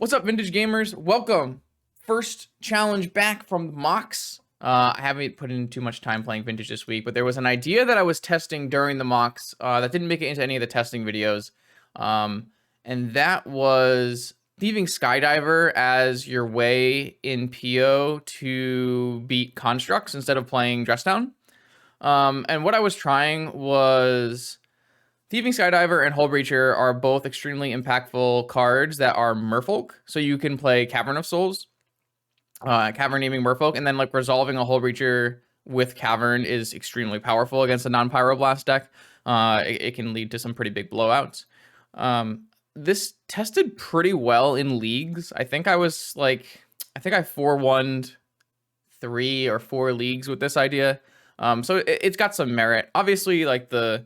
What's up, vintage gamers? Welcome. First challenge back from the mocks. I haven't put in too much time playing vintage this week, but there was an idea that I was testing during the mocks that didn't make it into any of the testing videos. And that was leaving Skydiver as your way in PO to beat constructs instead of playing Dress Down. And what I was trying was... Thieving Skydiver and Hull Breacher are both extremely impactful cards that are Merfolk. So you can play Cavern of Souls, Cavern naming Merfolk, and then like resolving a Hull Breacher with Cavern is extremely powerful against a non-Pyroblast deck. It can lead to some pretty big blowouts. This tested pretty well in leagues. I think I 4-1'd 3 or 4 leagues with this idea. So it's got some merit. Obviously, like the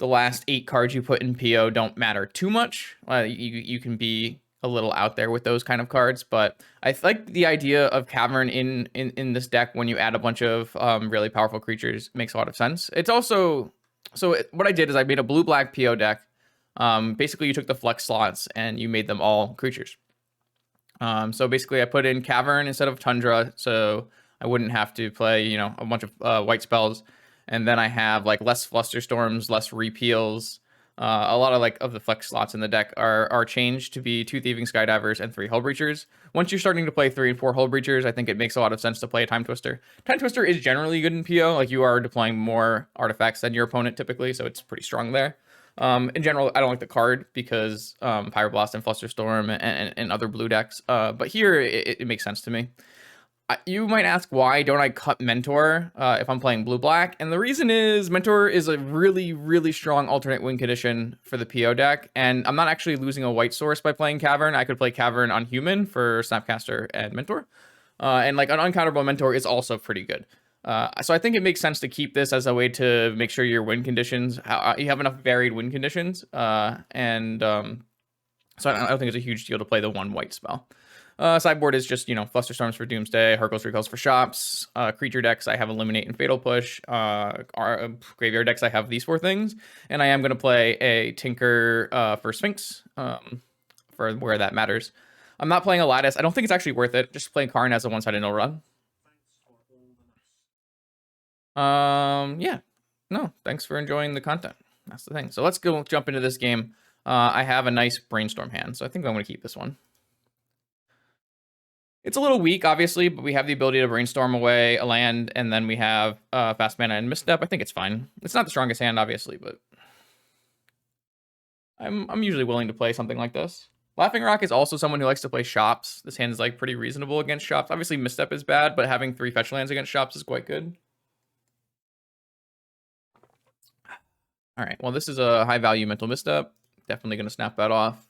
last 8 cards you put in PO don't matter too much. You can be a little out there with those kind of cards, but I like the idea of Cavern in this deck when you add a bunch of really powerful creatures makes a lot of sense. It's also, what I did is I made a blue-black PO deck. Basically, you took the flex slots and you made them all creatures. So basically, I put in Cavern instead of Tundra, so I wouldn't have to play, a bunch of white spells. And then I have like less Flusterstorms, less Repeals. A lot of the flex slots in the deck are changed to be 2 Thieving Skydivers and 3 Hull Breachers. Once you're starting to play 3 and 4 Hull Breachers, I think it makes a lot of sense to play a Time Twister. Time Twister is generally good in PO. Like, you are deploying more artifacts than your opponent typically, so it's pretty strong there. In general, I don't like the card because Pyroblast and Flusterstorm and other blue decks. But here, it makes sense to me. You might ask, why don't I cut Mentor if I'm playing blue-black? And the reason is Mentor is a really, really strong alternate win condition for the PO deck, and I'm not actually losing a white source by playing Cavern. I could play Cavern on Human for Snapcaster and Mentor. And like an uncounterable Mentor is also pretty good. So I think it makes sense to keep this as a way to make sure your win conditions, you have enough varied win conditions. So I don't think it's a huge deal to play the 1 white spell. Sideboard is just, Flusterstorms for Doomsday, Hurkyl's Recalls for Shops. Creature decks, I have Eliminate and Fatal Push. Graveyard decks, I have these 4 things. And I am going to play a Tinker for Sphinx for where that matters. I'm not playing a Lattice. I don't think it's actually worth it. Just playing Karn as a one-sided no run. Yeah. No, thanks for enjoying the content. That's the thing. So let's go jump into this game. I have a nice Brainstorm hand, so I think I'm going to keep this one. It's a little weak, obviously, but we have the ability to Brainstorm away a land, and then we have Fast Mana and Misstep. I think it's fine. It's not the strongest hand, obviously, but I'm usually willing to play something like this. Laughing Rock is also someone who likes to play Shops. This hand is like pretty reasonable against Shops. Obviously, Misstep is bad, but having 3 fetch lands against Shops is quite good. All right, well, this is a high-value Mental Misstep. Definitely going to snap that off.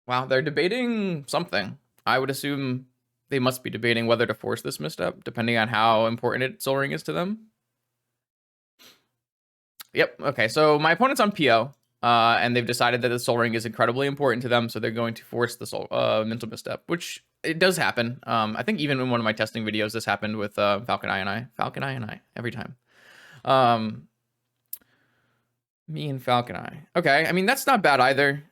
Wow, they're debating something. I would assume they must be debating whether to force this misstep, depending on how important Soul Ring is to them. Yep, okay, so my opponent's on PO, and they've decided that the Soul Ring is incredibly important to them, so they're going to force the Mental Misstep, which it does happen. I think even in one of my testing videos, this happened with Falcon Eye and I. Falcon Eye and I, every time. Me and Falcon Eye. Okay, I mean, that's not bad either.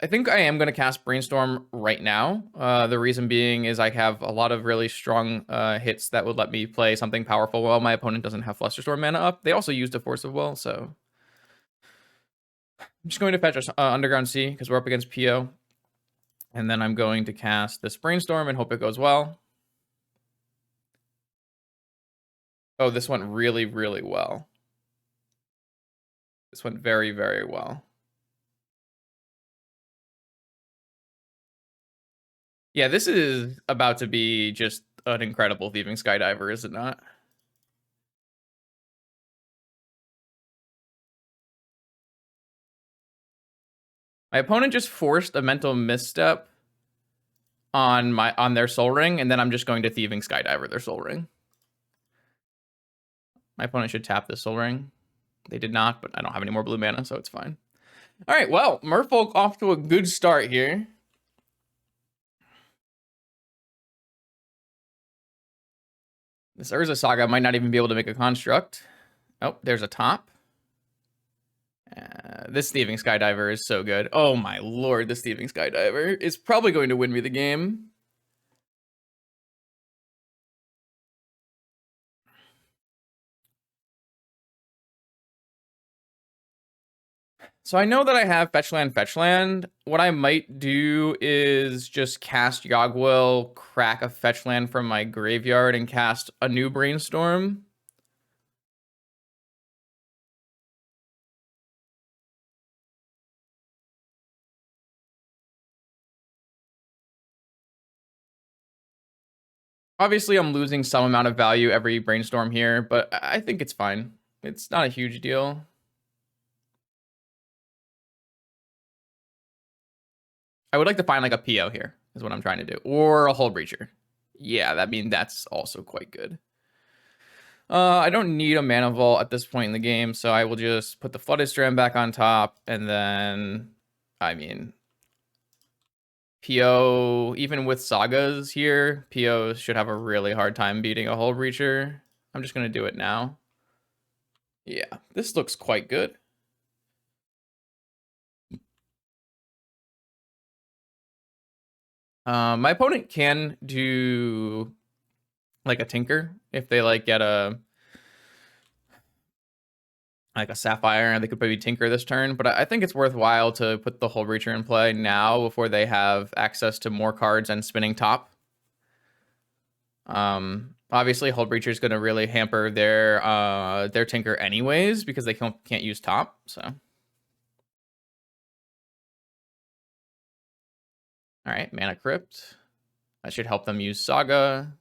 I think I am going to cast Brainstorm right now. The reason being is I have a lot of really strong hits that would let me play something powerful while my opponent doesn't have Flusterstorm mana up. They also used a Force of Will, so I'm just going to fetch Underground Sea because we're up against PO. And then I'm going to cast this Brainstorm and hope it goes well. Oh, this went really, really well. This went very, very well. Yeah, this is about to be just an incredible Thieving Skydiver, is it not? My opponent just forced a Mental Misstep on their Soul Ring, and then I'm just going to Thieving Skydiver their Soul Ring. My opponent should tap this Soul Ring. They did not, but I don't have any more blue mana, so it's fine. All right, well, Merfolk off to a good start here. This Urza Saga might not even be able to make a construct. Oh, there's a top. This Thieving Skydiver is so good. Oh my lord, this Thieving Skydiver is probably going to win me the game. So I know that I have fetch land. What I might do is just cast Yogwill, crack a fetch land from my graveyard, and cast a new Brainstorm. Obviously, I'm losing some amount of value every Brainstorm here, but I think it's fine. It's not a huge deal. I would like to find like a PO here, is what I'm trying to do. Or a Hull Breacher. Yeah, that's also quite good. I don't need a Mana Vault at this point in the game, so I will just put the Flooded Strand back on top, and then, PO, even with Sagas here, PO should have a really hard time beating a Hull Breacher. I'm just going to do it now. Yeah, this looks quite good. My opponent can do like a Tinker if they like get a Sapphire, and they could maybe Tinker this turn. But I think it's worthwhile to put the Hull Breacher in play now before they have access to more cards and spinning top. Obviously, Hull Breacher is going to really hamper their Tinker anyways because they can't use top. So, all right, Mana Crypt. That should help them use Saga.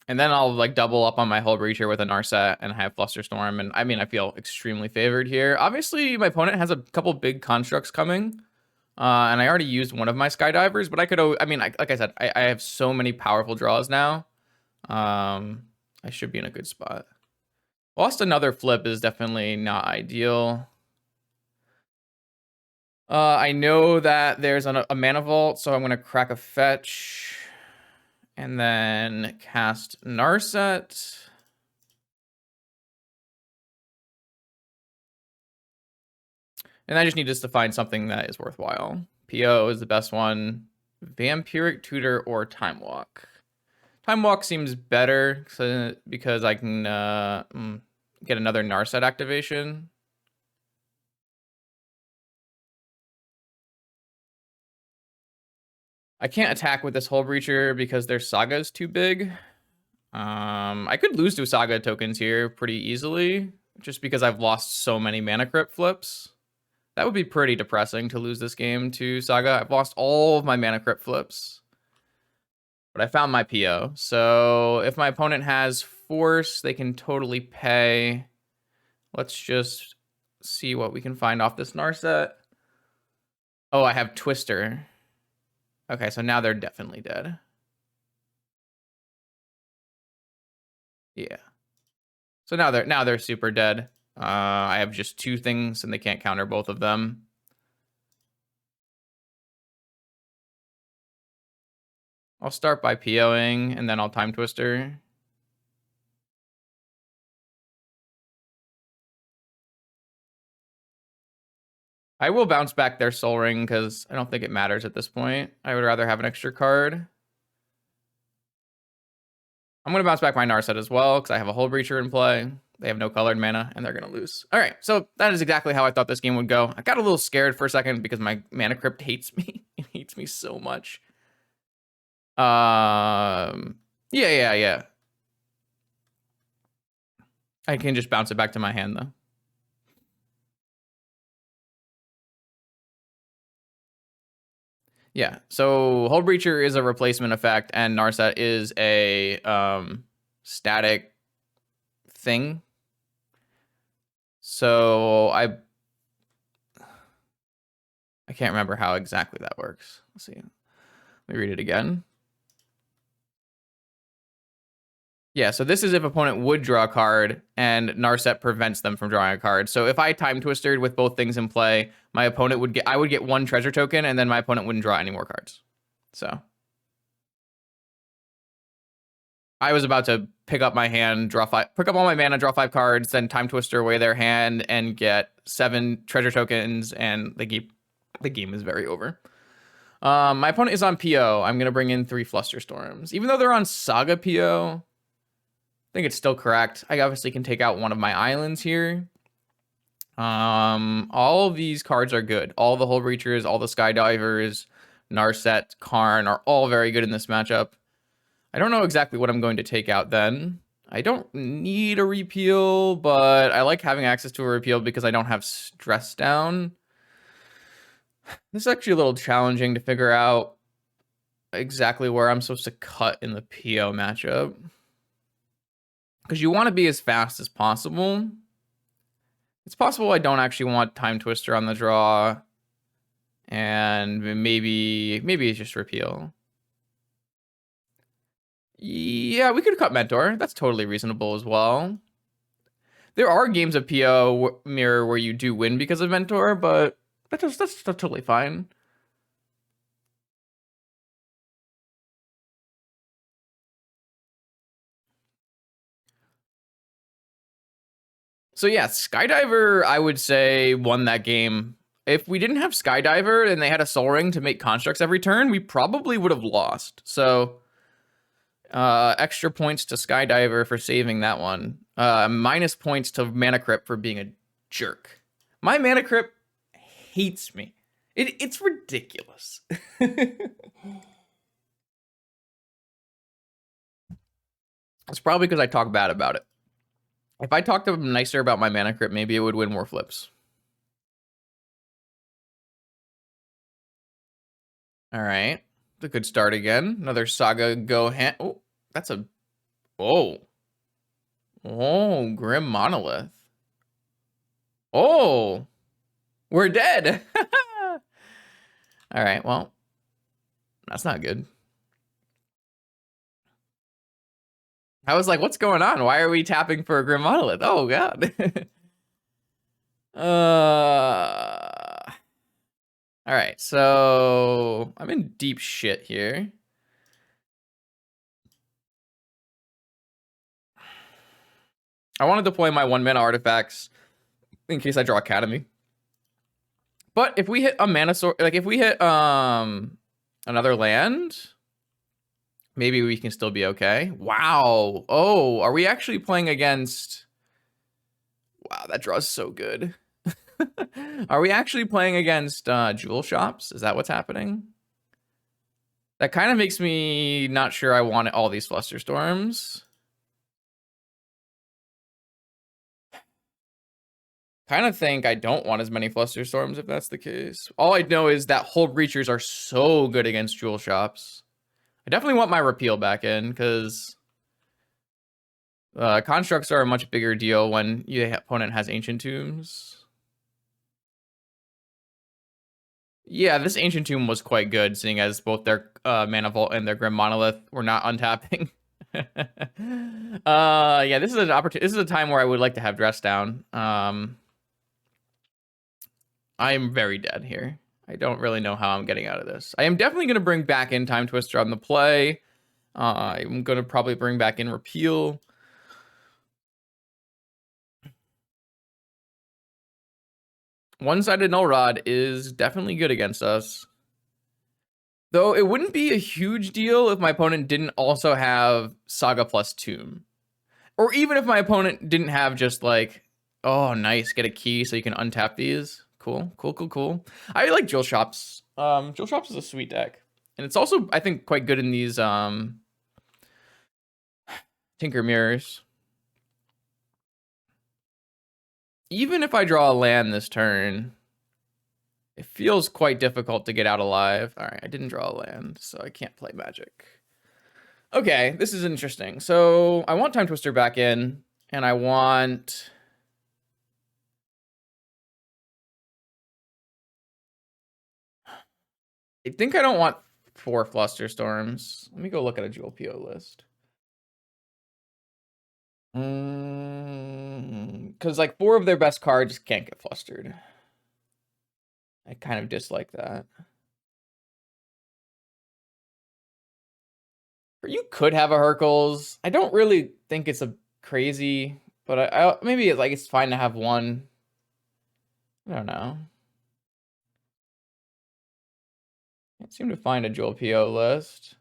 And then I'll like double up on my Hull Breacher with a Narset and have Flusterstorm. And I feel extremely favored here. Obviously, my opponent has a couple big constructs coming. And I already used one of my Skydivers, but I could, like I said, I have so many powerful draws now. I should be in a good spot. Lost another flip is definitely not ideal. I know that there's a Mana Vault, so I'm going to crack a fetch. And then cast Narset. And I just need to find something that is worthwhile. PO is the best one. Vampiric Tutor or Time Walk. Time Walk seems better because I can get another Narset activation. I can't attack with this Hull Breacher because their Saga is too big. I could lose to Saga tokens here pretty easily just because I've lost so many Mana Crypt flips. That would be pretty depressing to lose this game to Saga. I've lost all of my Mana Crypt flips. But I found my PO. So if my opponent has Force, they can totally pay. Let's just see what we can find off this Narset. Oh, I have Twister. Okay, so now they're definitely dead. Yeah. So now they're super dead. I have just two things and they can't counter both of them. I'll start by POing and then I'll Time Twister. I will bounce back their Soul Ring because I don't think it matters at this point. I would rather have an extra card. I'm going to bounce back my Narset as well because I have a Hull Breacher in play. They have no colored mana, and they're going to lose. All right, so that is exactly how I thought this game would go. I got a little scared for a second because my Mana Crypt hates me. It hates me so much. Yeah. I can just bounce it back to my hand, though. Yeah, so Hull Breacher is a replacement effect, and Narset is a static thing. So I can't remember how exactly that works. Let's see. Let me read it again. Yeah, so this is if opponent would draw a card and Narset prevents them from drawing a card. So if I time twisted with both things in play, my opponent would get I would get one treasure token and then my opponent wouldn't draw any more cards. So I was about to pick up my hand, pick up all my mana, draw 5 cards, then time twister away their hand and get 7 treasure tokens, and the game is very over. My opponent is on PO. I'm gonna bring in 3 Flusterstorms. Even though they're on Saga PO, I think it's still correct. I obviously can take out one of my islands here. All of these cards are good. All the Hull Breachers, all the Skydivers, Narset, Karn are all very good in this matchup. I don't know exactly what I'm going to take out then. I don't need a repeal, but I like having access to a repeal because I don't have stress down. This is actually a little challenging to figure out exactly where I'm supposed to cut in the PO matchup. Because you want to be as fast as possible. It's possible I don't actually want Time Twister on the draw. And maybe it's just repeal. Yeah, we could cut Mentor. That's totally reasonable as well. There are games of PO Mirror where you do win because of Mentor, but that's totally fine. So yeah, Skydiver, I would say, won that game. If we didn't have Skydiver and they had a Soul Ring to make constructs every turn, we probably would have lost. So extra points to Skydiver for saving that one. Minus points to Mana Crypt for being a jerk. My Mana Crypt hates me. It's ridiculous. It's probably because I talk bad about it. If I talked to him nicer about my Mana Crypt, maybe it would win more flips. All right. It's a good start again. Another Saga Go hand. Oh, that's a... Oh. Oh, Grim Monolith. Oh. We're dead. All right, well. That's not good. I was like, what's going on? Why are we tapping for a Grim Monolith? Oh, God. All right, so I'm in deep shit here. I want to deploy my 1-mana artifacts in case I draw Academy. But if we hit a mana source, like if we hit another land, maybe we can still be okay. Wow. Oh, are we actually playing against... Wow, that draw's so good. Are we actually playing against Jewel Shops? Is that what's happening? That kind of makes me not sure I want all these Flusterstorms. Kind of think I don't want as many Flusterstorms if that's the case. All I know is that Hull Breachers are so good against Jewel Shops. I definitely want my repeal back in because constructs are a much bigger deal when your opponent has Ancient Tombs. Yeah, this Ancient Tomb was quite good, seeing as both their Mana Vault and their Grim Monolith were not untapping. Yeah, this is an opportunity. This is a time where I would like to have Dress Down. I am very dead here. I don't really know how I'm getting out of this. I am definitely going to bring back in Time Twister on the play. I'm going to probably bring back in Repeal. One-sided Null Rod is definitely good against us. Though it wouldn't be a huge deal if my opponent didn't also have Saga plus Tomb. Or even if my opponent didn't have just like, oh, nice, get a key so you can untap these. Cool. I like Jewel Shops. Jewel Shops is a sweet deck. And it's also, I think, quite good in these Tinker Mirrors. Even if I draw a land this turn, it feels quite difficult to get out alive. All right, I didn't draw a land, so I can't play Magic. Okay, this is interesting. So I want Time Twister back in, and I want... I think I don't want 4 Flusterstorms. Let me go look at a Jewel PO list. Because like 4 of their best cards can't get flustered. I kind of dislike that. Or you could have a Hercules. I don't really think it's a crazy, but I maybe like it's fine to have one. I don't know. Can't seem to find a dual PO list.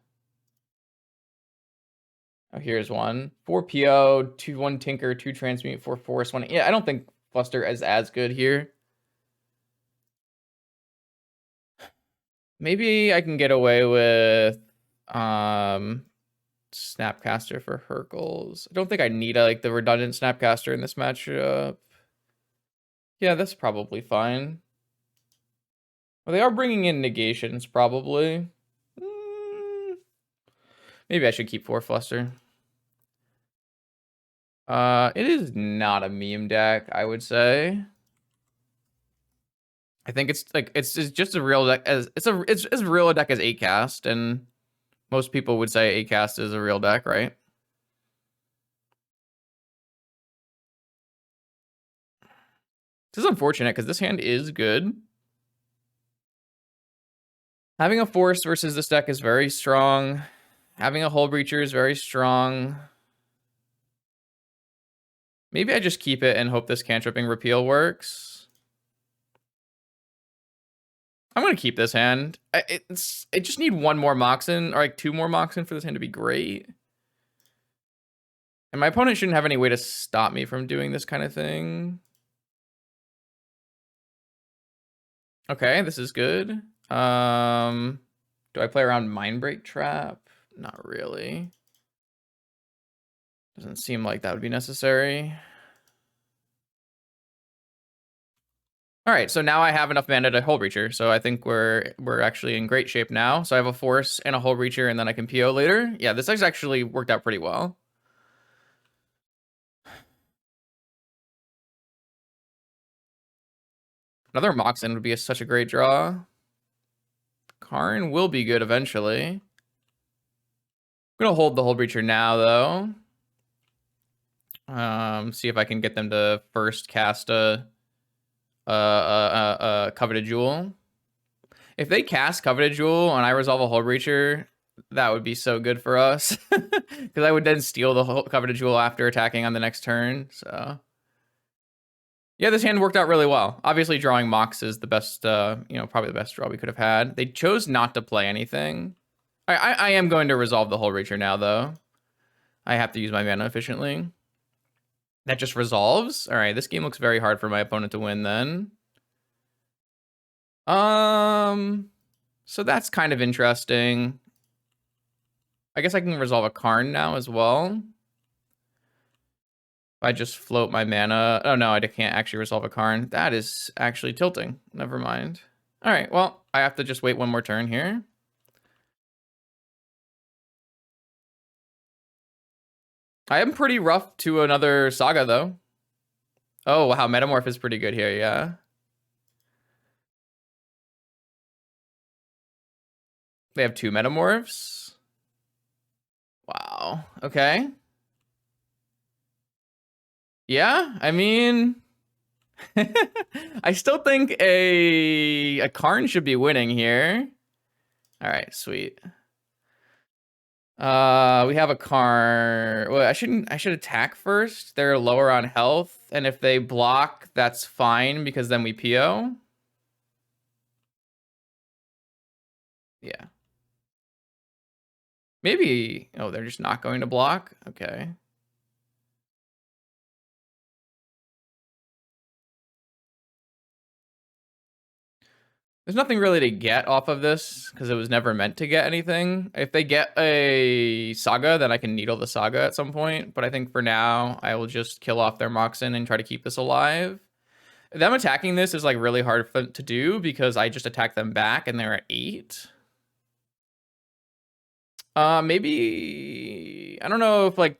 Oh, here's one. 4 PO, 1 Tinker, 2 Transmute, 4 Force, 1. Yeah, I don't think Fluster is as good here. Maybe I can get away with Snapcaster for Hercules. I don't think I need like the redundant Snapcaster in this matchup. Yeah, that's probably fine. Well, they are bringing in negations, probably. Maybe I should keep 4 Fluster. It is not a meme deck, I would say. I think it's like it's just a real deck as it's as real a deck as 8 cast, and most people would say 8 cast is a real deck, right? This is unfortunate because this hand is good. Having a force versus this deck is very strong. Having a Hull Breacher is very strong. Maybe I just keep it and hope this cantripping repeal works. I'm gonna keep this hand. I just need 1 more Moxen, or like 2 more Moxen for this hand to be great. And my opponent shouldn't have any way to stop me from doing this kind of thing. Okay, this is good. Do I play around Mindbreak Trap? Not really. Doesn't seem like that would be necessary. All right, so now I have enough mana to Hull Breacher, so I think we're actually in great shape now. So I have a Force and a Hull Breacher, and then I can PO later. Yeah, this has actually worked out pretty well. Another Moxen would be such a great draw. Karn will be good eventually. I'm gonna hold the Hull Breacher now, though. See if I can get them to first cast a Coveted Jewel. If they cast Coveted Jewel and I resolve a Hull Breacher, that would be so good for us. Because I would then steal the Coveted Jewel after attacking on the next turn. So yeah, this hand worked out really well. Obviously, drawing Mox is the best, probably the best draw we could have had. They chose not to play anything. I am going to resolve the Hull Breacher now, though. I have to use my mana efficiently. That just resolves? All right, this game looks very hard for my opponent to win then. So that's kind of interesting. I guess I can resolve a Karn now as well. If I just float my mana. Oh, no, I can't actually resolve a Karn. That is actually tilting. Never mind. All right, well, I have to just wait 1 more turn here. I am pretty rough to another Saga, though. Oh, wow, Metamorph is pretty good here, yeah. They have 2 Metamorphs. Wow, okay. Yeah, I mean... I still think a Karn should be winning here. All right, sweet. We have a Karn. Well, I should attack first. They're lower on health, and if they block, that's fine because then we PO. Yeah. Maybe. Oh, they're just not going to block. Okay. There's nothing really to get off of this because it was never meant to get anything. If they get a Saga, then I can needle the Saga at some point. But I think for now, I will just kill off their Moxen and try to keep this alive. Them attacking this is like really hard for them to do because I just attack them back and they're at 8. Maybe I don't know if like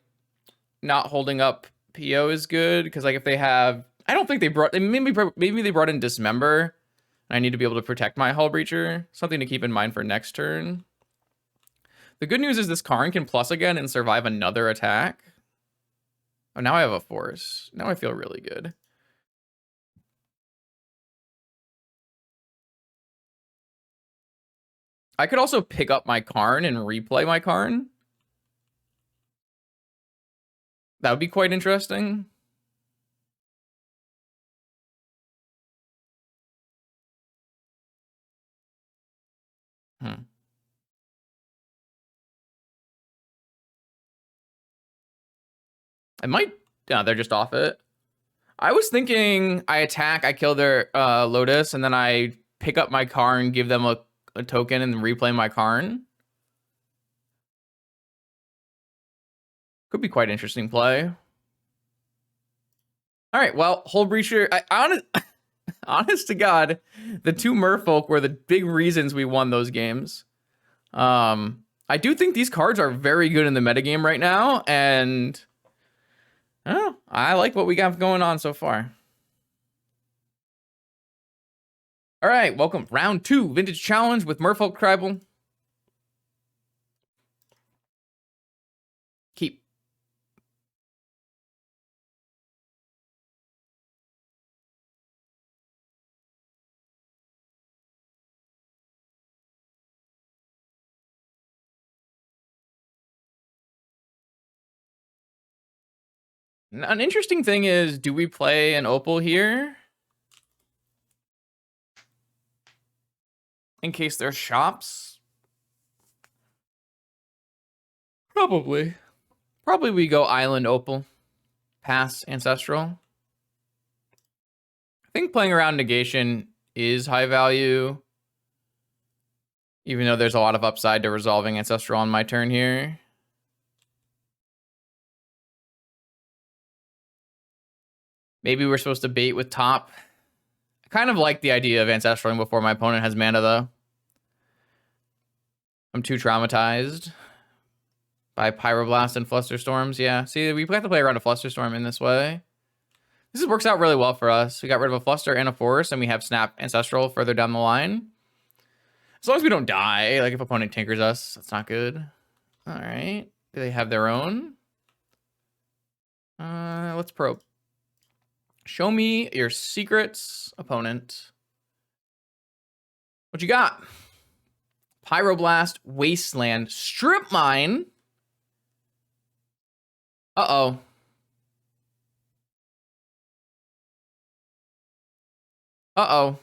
not holding up PO is good because like if they have, I don't think they brought maybe they brought in Dismember. I need to be able to protect my Hull Breacher. Something to keep in mind for next turn. The good news is this Karn can plus again and survive another attack. Oh, now I have a force. Now I feel really good. I could also pick up my Karn and replay my Karn. That would be quite interesting. I might... Yeah, they're just off it. I was thinking I attack, I kill their Lotus, and then I pick up my Karn, give them a token, and replay my Karn. Could be quite interesting play. All right, well, Hull Breacher... honest to God, the two Merfolk were the big reasons we won those games. I do think these cards are very good in the metagame right now, and I like what we got going on so far. All right, welcome. Round 2, Vintage Challenge with Merfolk Tribal. Keep. An interesting thing is, do we play an Opal here? In case there's shops? Probably. Probably we go Island Opal. Pass Ancestral. I think playing around Negation is high value. Even though there's a lot of upside to resolving Ancestral on my turn here. Maybe we're supposed to bait with top. I kind of like the idea of Ancestraling before my opponent has mana, though. I'm too traumatized by Pyroblast and Flusterstorms. Yeah, see, we have to play around a Flusterstorm in this way. This works out really well for us. We got rid of a Fluster and a Force, and we have Snap Ancestral further down the line. As long as we don't die, like if opponent tinkers us, that's not good. All right. Do they have their own? Let's probe. Show me your secrets, opponent. What you got? Pyroblast, Wasteland, Strip Mine. Uh-oh. Uh-oh.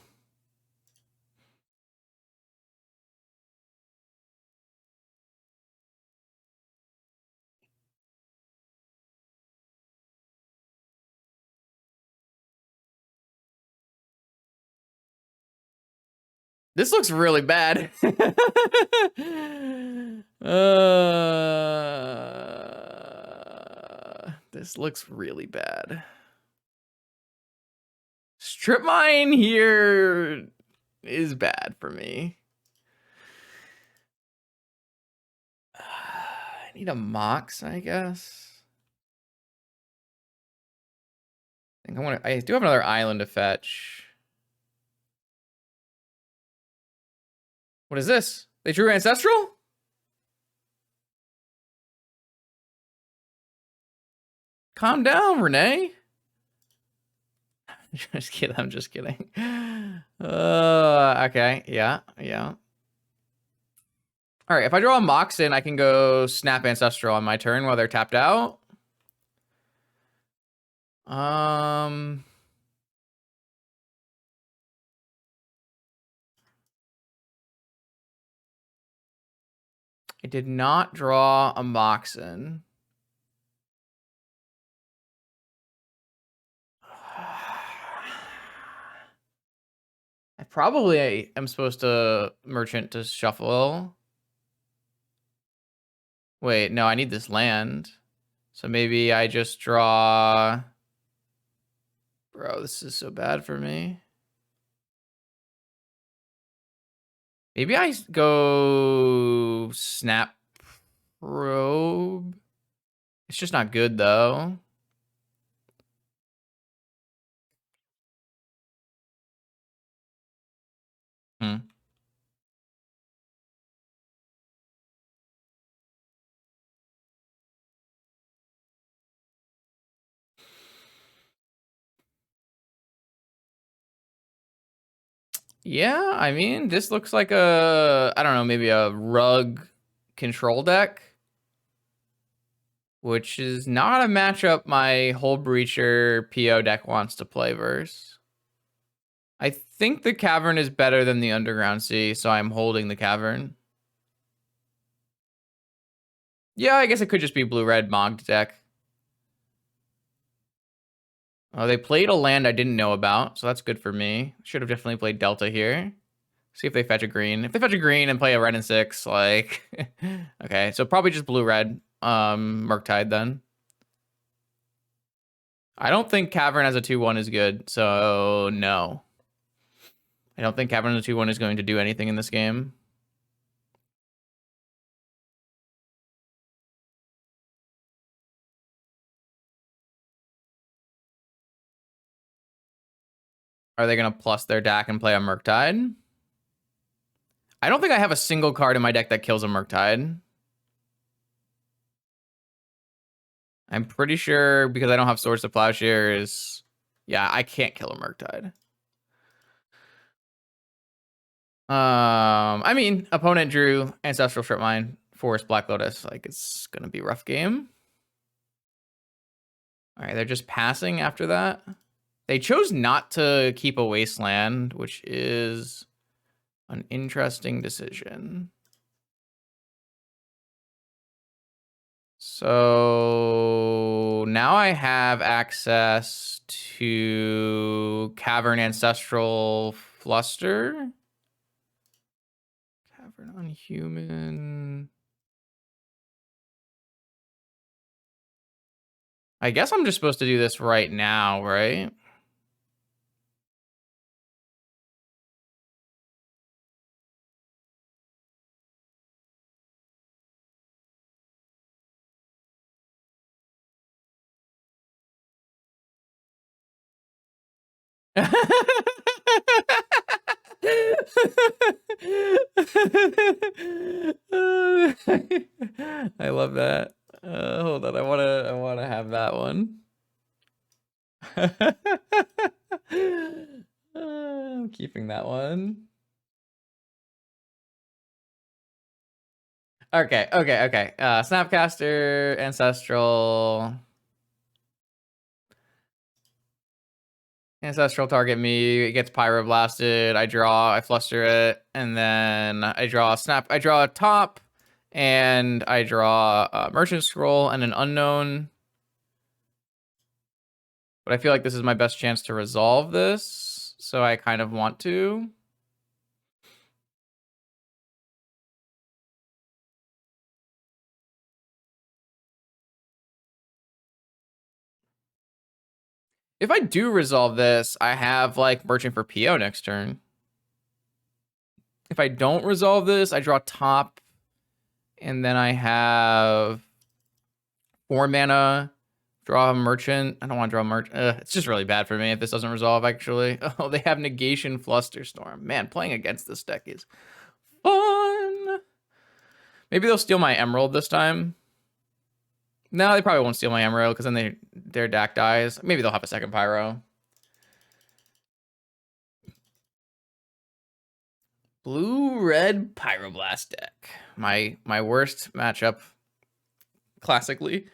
This looks really bad. This looks really bad. Strip Mine here is bad for me. I need a Mox, I guess. I do have another island to fetch. What is this? They drew Ancestral? Calm down, Renee. Just kidding. I'm just kidding. Okay. Yeah. All right. If I draw a Mox in, I can go Snap Ancestral on my turn while they're tapped out. I did not draw a Moxen. I probably am supposed to Merchant to shuffle. Wait, no, I need this land. So maybe I just draw... Bro, this is so bad for me. Maybe I go Snap Probe. It's just not good, though. Yeah, I mean, this looks like a, I don't know, maybe a rug control deck, which is not a matchup my Hull Breacher PO deck wants to play versus. I think the Cavern is better than the Underground Sea, so I'm holding the Cavern. Yeah, I guess it could just be blue-red Mogged deck. Oh, they played a land I didn't know about, so that's good for me. Should have definitely played Delta here. See if they fetch a green. If they fetch a green and play a red and 6, like... okay, so probably just blue-red Murktide then. I don't think Cavern as a 2-1 is good, so no. I don't think Cavern as a 2-1 is going to do anything in this game. Are they going to plus their deck and play a Murktide? I don't think I have a single card in my deck that kills a Murktide. I'm pretty sure because I don't have Swords to Plowshares. Yeah, I can't kill a Murktide. I mean, opponent drew Ancestral Strip Mine, Forest Black Lotus. Like, it's gonna be a rough game. All right, they're just passing after that. They chose not to keep a Wasteland, which is an interesting decision. So now I have access to Cavern Ancestral Fluster. Cavern Unhuman. I guess I'm just supposed to do this right now, right? I love that. Hold on, I wanna have that one. I'm keeping that one. Okay. Snapcaster, Ancestral. Ancestral target me, it gets pyroblasted, I draw, I fluster it, and then I draw a top, and I draw a Merchant Scroll and an Unknown. But I feel like this is my best chance to resolve this, so I kind of want to. If I do resolve this, I have like Merchant for PO next turn. If I don't resolve this, I draw top, and then I have 4 mana, draw a Merchant. I don't want to draw a Merchant. It's just really bad for me if this doesn't resolve, actually. Oh, they have Negation Flusterstorm. Man, playing against this deck is fun. Maybe they'll steal my Emerald this time. No, they probably won't steal my Emerald because then their deck dies. Maybe they'll have a second Pyro. Blue-red Pyroblast deck. My worst matchup, classically.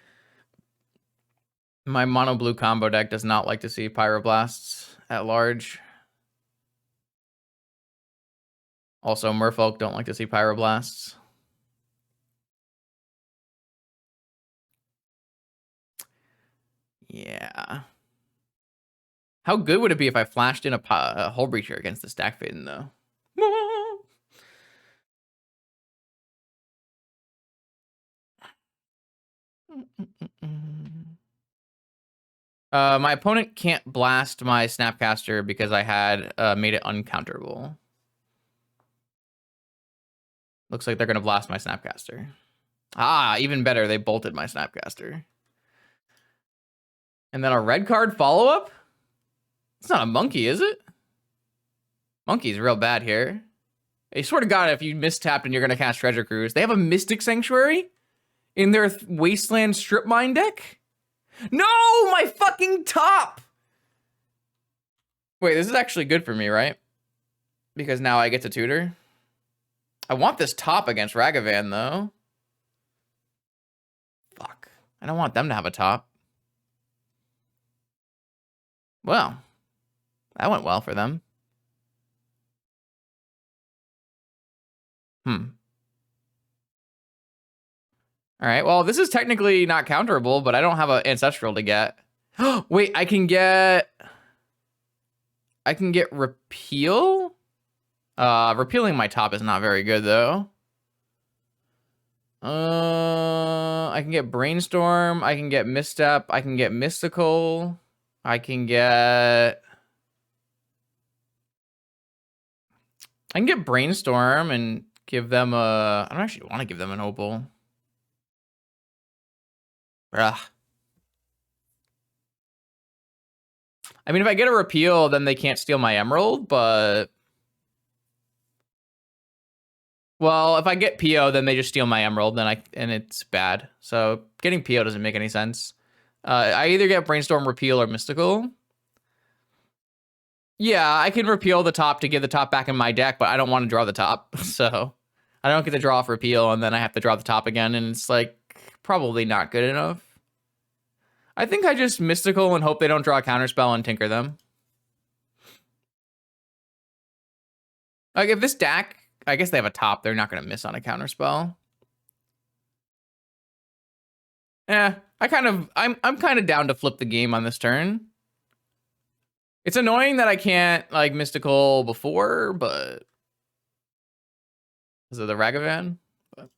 My mono-blue combo deck does not like to see Pyroblasts at large. Also, Merfolk don't like to see Pyroblasts. Yeah. How good would it be if I flashed in a Hull Breacher against the Stack Faden, though? My opponent can't blast my Snapcaster because I had made it uncounterable. Looks like they're going to blast my Snapcaster. Ah, even better. They bolted my Snapcaster. And then a red card follow-up? It's not a monkey, is it? Monkey's real bad here. I swear to God, if you mistapped and you're going to cast Treasure Cruise, they have a Mystic Sanctuary in their Wasteland Strip Mine deck? No, my fucking top! Wait, this is actually good for me, right? because now I get to tutor. I want this top against Ragavan, though. Fuck. I don't want them to have a top. Well, that went well for them. All right, well, this is technically not counterable, but I don't have an Ancestral to get. Wait, I can get Repeal? Repealing my top is not very good, though. I can get Brainstorm, I can get Misstep, I can get Mystical, I can get Brainstorm and give them a... I don't actually want to give them an Opal. Ugh. I mean, if I get a Repeal, then they can't steal my Emerald, but... Well, if I get PO, then they just steal my Emerald, and it's bad. So getting PO doesn't make any sense. I either get Brainstorm, Repeal, or Mystical. Yeah, I can Repeal the top to get the top back in my deck, but I don't want to draw the top. So I don't get to draw off Repeal, and then I have to draw the top again, and it's like probably not good enough. I think I just Mystical and hope they don't draw a Counterspell and tinker them. Like if this deck, I guess they have a top, they're not going to miss on a Counterspell. Yeah, I'm kind of down to flip the game on this turn. It's annoying that I can't like Mystical before, but because of the Ragavan. But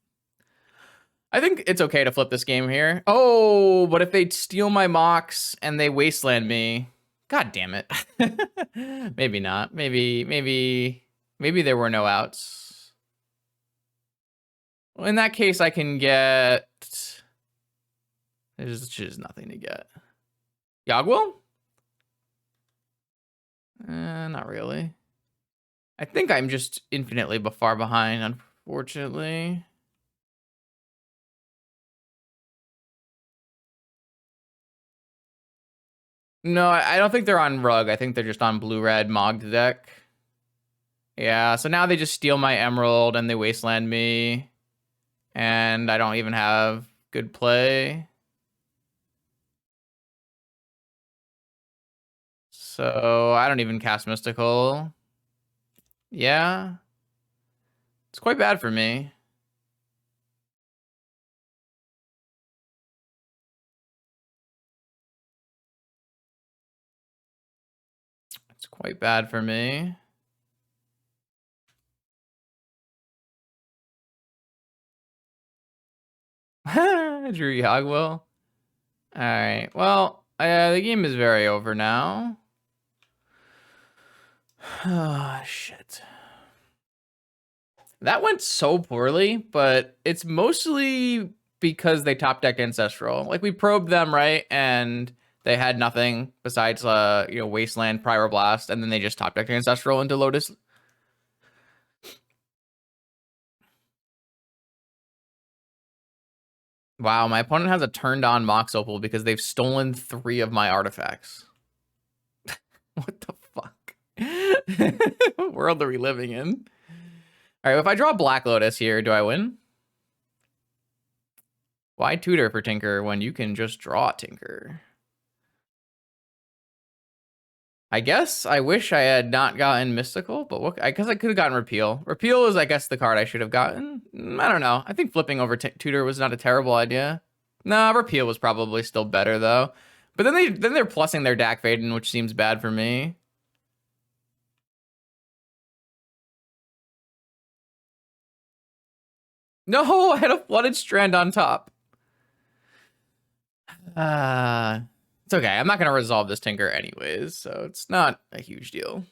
I think it's okay to flip this game here. Oh, but if they steal my Mox and they Wasteland me, god damn it. Maybe not. Maybe there were no outs. Well, in that case, I can get... There's just nothing to get. Yagwell? Not really. I think I'm just infinitely far behind, unfortunately. No, I don't think they're on Rug. I think they're just on blue-red Mogged deck. Yeah, so now they just steal my Emerald and they Wasteland me. And I don't even have good play. So I don't even cast Mystical. Yeah. It's quite bad for me. It's quite bad for me. Drew Yagwell. Alright, well, the game is very over now. Oh, shit. That went so poorly, but it's mostly because they top decked Ancestral. Like, we probed them, right? And they had nothing besides, Wasteland, Pyroblast, and then they just top decked Ancestral into Lotus. Wow, my opponent has a turned on Mox Opal because they've stolen 3 of my artifacts. What the fuck? What world are we living in? All right, if I draw Black Lotus here, do I win? Why tutor for Tinker when you can just draw Tinker? I guess I wish I had not gotten Mystical, but I guess I could have gotten Repeal. Repeal is, I guess, the card I should have gotten. I don't know. I think flipping over tutor was not a terrible idea. Nah, Repeal was probably still better, though. But then they're plussing their Dak Faden, which seems bad for me. No, I had a Flooded Strand on top. It's okay. I'm not going to resolve this Tinker anyways, so it's not a huge deal.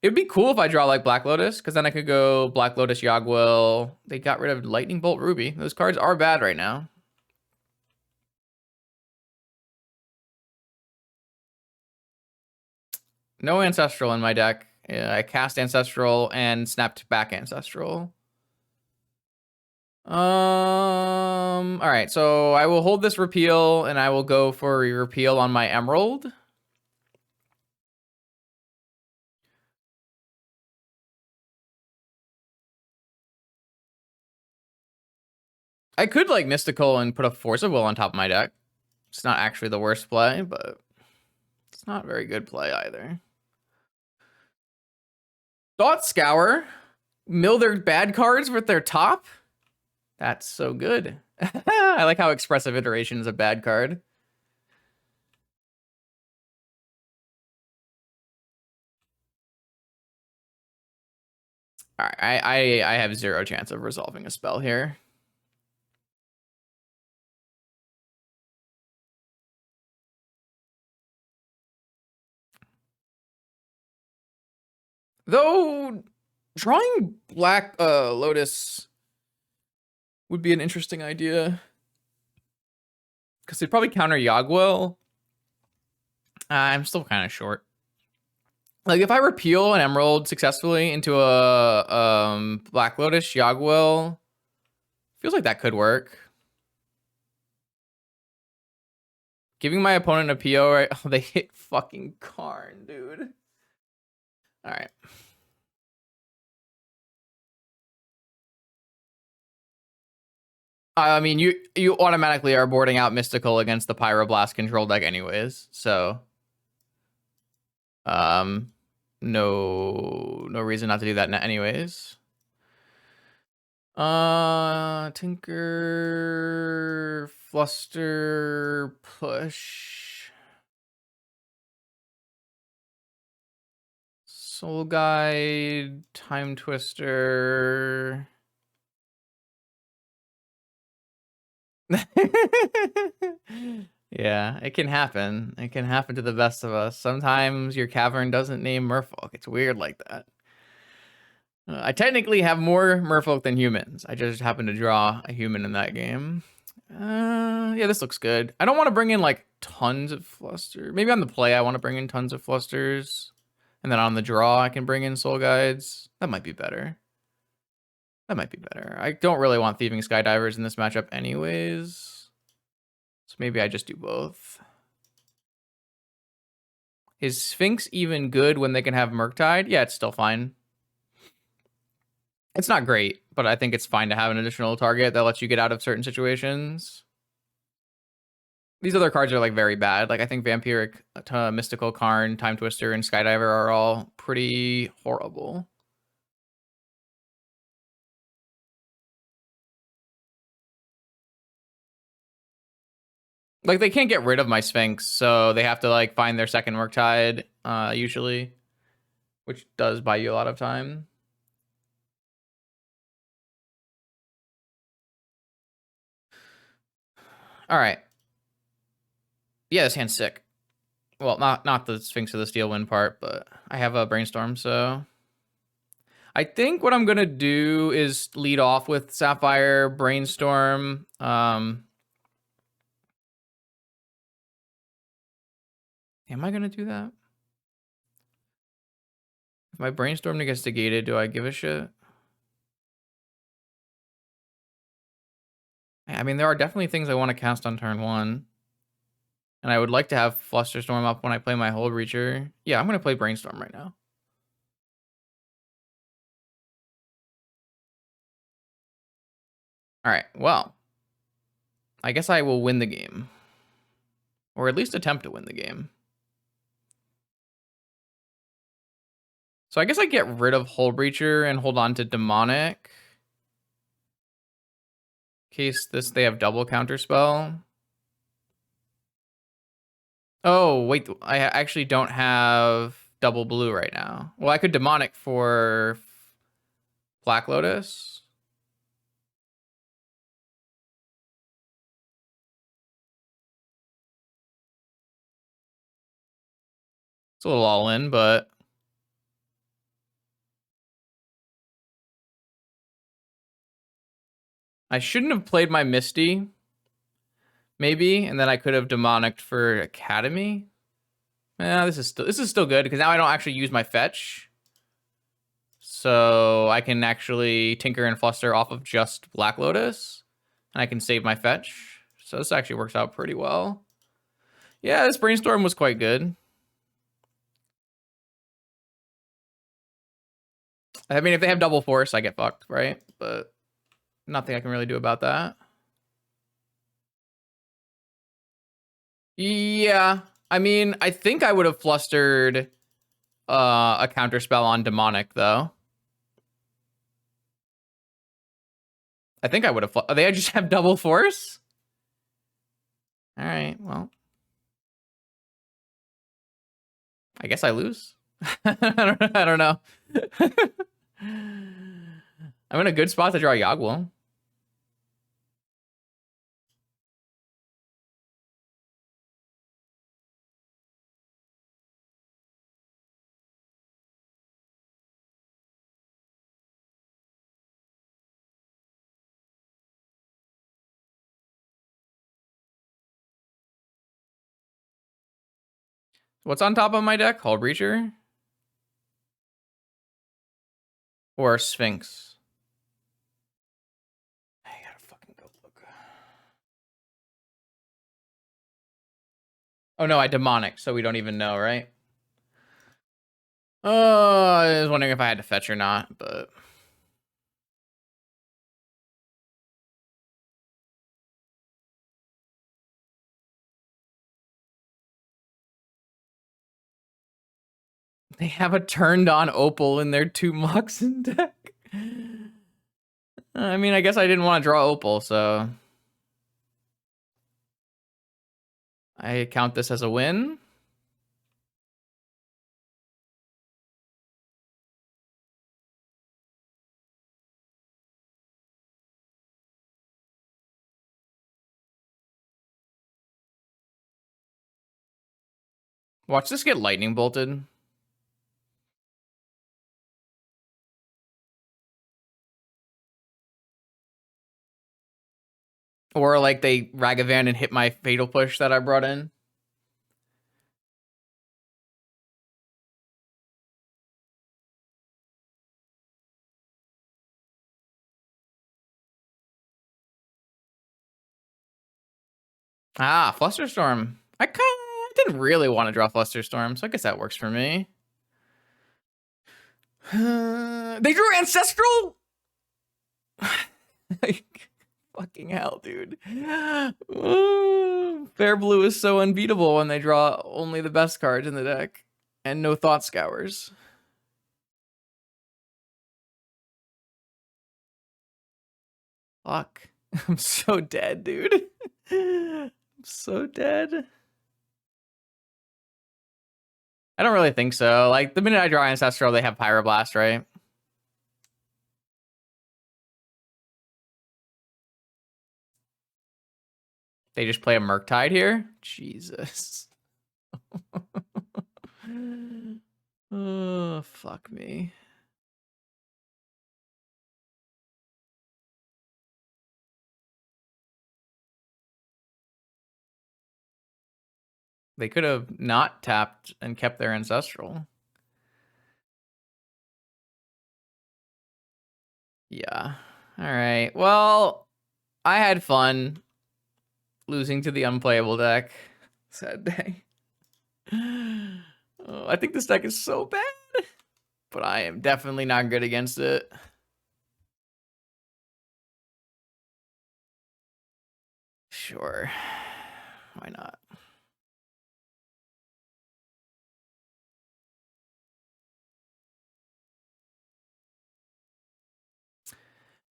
It'd be cool if I draw like Black Lotus, because then I could go Black Lotus, Yagwell. They got rid of Lightning Bolt, Ruby. Those cards are bad right now. No Ancestral in my deck. Yeah, I cast Ancestral and snapped back Ancestral. All right, so I will hold this Repeal and I will go for a Repeal on my Emerald. I could like Mystical and put a Force of Will on top of my deck. It's not actually the worst play, but it's not a very good play either. Thought Scour. Mill their bad cards with their top? That's so good. I like how Expressive Iteration is a bad card. All right, I have zero chance of resolving a spell here. Though drawing Black Lotus would be an interesting idea. Because they'd probably counter Yogwell. I'm still kind of short. Like if I repeal an Emerald successfully into a Black Lotus Yogwell, feels like that could work. Giving my opponent a PO, right? Oh, they hit fucking Karn, dude. All right. I mean, you automatically are boarding out Mystical against the Pyroblast control deck anyways, so no reason not to do that anyways. Tinker, Fluster, push. Soul Guide, Time Twister. Yeah, it can happen. It can happen to the best of us. Sometimes your cavern doesn't name Merfolk. It's weird like that. I technically have more Merfolk than humans. I just happen to draw a human in that game. Yeah, this looks good. I don't want to bring in like tons of fluster. Maybe on the play I want to bring in tons of flusters. And then on the draw I can bring in soul guides. That might be better. That might be better. I don't really want Thieving Skydivers in this matchup anyways. So maybe I just do both. Is Sphinx even good when they can have Murktide? Yeah, it's still fine. It's not great, but I think it's fine to have an additional target that lets you get out of certain situations. These other cards are like very bad. Like I think Vampiric, Mystical, Karn, Time Twister, and Skydiver are all pretty horrible. Like they can't get rid of my Sphinx, so they have to like find their second Murktide, usually, which does buy you a lot of time. All right. Yeah, this hand's sick. Well, not the Sphinx of the Steel Wind part, but I have a Brainstorm, so I think what I'm gonna do is lead off with Sapphire, Brainstorm. Am I gonna do that? If my Brainstorm gets negated, do I give a shit? I mean, there are definitely things I want to cast on turn 1. And I would like to have Flusterstorm up when I play my Hull Breacher. Yeah, I'm gonna play Brainstorm right now. All right, well, I guess I will win the game. Or at least attempt to win the game. So I guess I get rid of Hull Breacher and hold on to Demonic. In case they have double counterspell. Oh, wait, I actually don't have double blue right now. Well, I could Demonic for Black Lotus. It's a little all in, but I shouldn't have played my Misty. Maybe, and then I could have Demonicked for Academy. Yeah, this is still good because now I don't actually use my fetch. So I can actually Tinker and Fluster off of just Black Lotus. And I can save my fetch. So this actually works out pretty well. Yeah, this Brainstorm was quite good. I mean, if they have double force, I get fucked, right? But nothing I can really do about that. Yeah. I mean, I think I would have flustered a counterspell on demonic though. I think I would have. They just have double force. All right. Well, I guess I lose. I don't know. I'm in a good spot to draw Yagwell. What's on top of my deck? Hull Breacher or Sphinx? I gotta fucking go look. Oh no, I demonic, so we don't even know, right? Oh, I was wondering if I had to fetch or not, but they have a turned on Opal in their 2 Moxen deck. I mean, I guess I didn't want to draw Opal, so I count this as a win. Watch this get lightning bolted. Or like they Ragavan and hit my fatal push that I brought in. Ah, Flusterstorm. I didn't really want to draw Flusterstorm, so I guess that works for me. They drew Ancestral? Like, fucking hell, dude. Fair Blue is so unbeatable when they draw only the best cards in the deck and no Thought Scours. Fuck. I'm so dead, dude. I'm so dead. I don't really think so. Like, the minute I draw Ancestral, they have Pyroblast, right? They just play a Murktide here? Jesus. Oh, fuck me. They could have not tapped and kept their Ancestral. Yeah. All right. Well, I had fun losing to the unplayable deck. Sad day. Oh, I think this deck is so bad, but I am definitely not good against it. Sure. Why not?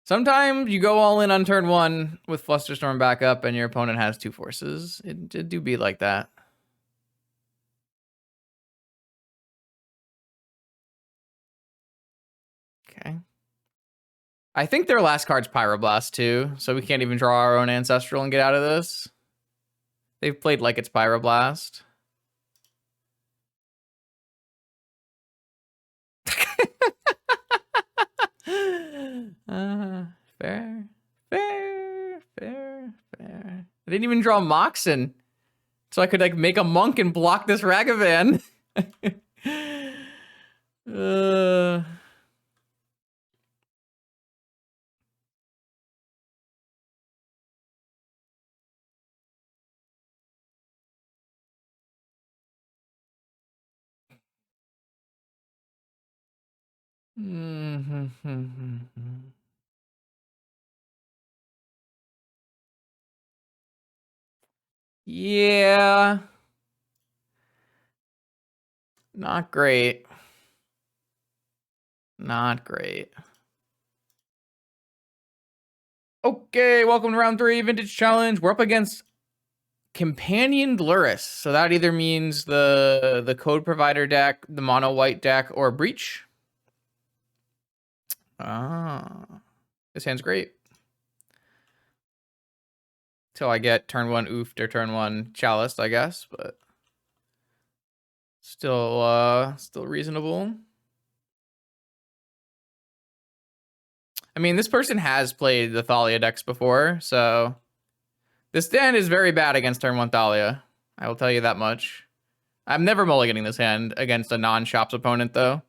Sometimes you go all in on turn 1 with Flusterstorm back up and your opponent has 2 forces. It do be like that. Okay. I think their last card's Pyroblast too, so we can't even draw our own Ancestral and get out of this. They've played like it's Pyroblast. Fair. I didn't even draw Moxen, so I could like make a monk and block this Ragavan. Yeah. Not great. Not great. Okay, welcome to round 3, Vintage Challenge. We're up against Companioned Lurrus. So that either means the Code Provider deck, the Mono White deck, or Breach. Ah, this hand's great. Till I get turn 1 oofed or turn 1 chaliced, I guess, but still reasonable. I mean, this person has played the Thalia decks before, so this stand is very bad against turn 1 Thalia. I will tell you that much. I'm never mulliganing this hand against a non-shops opponent, though.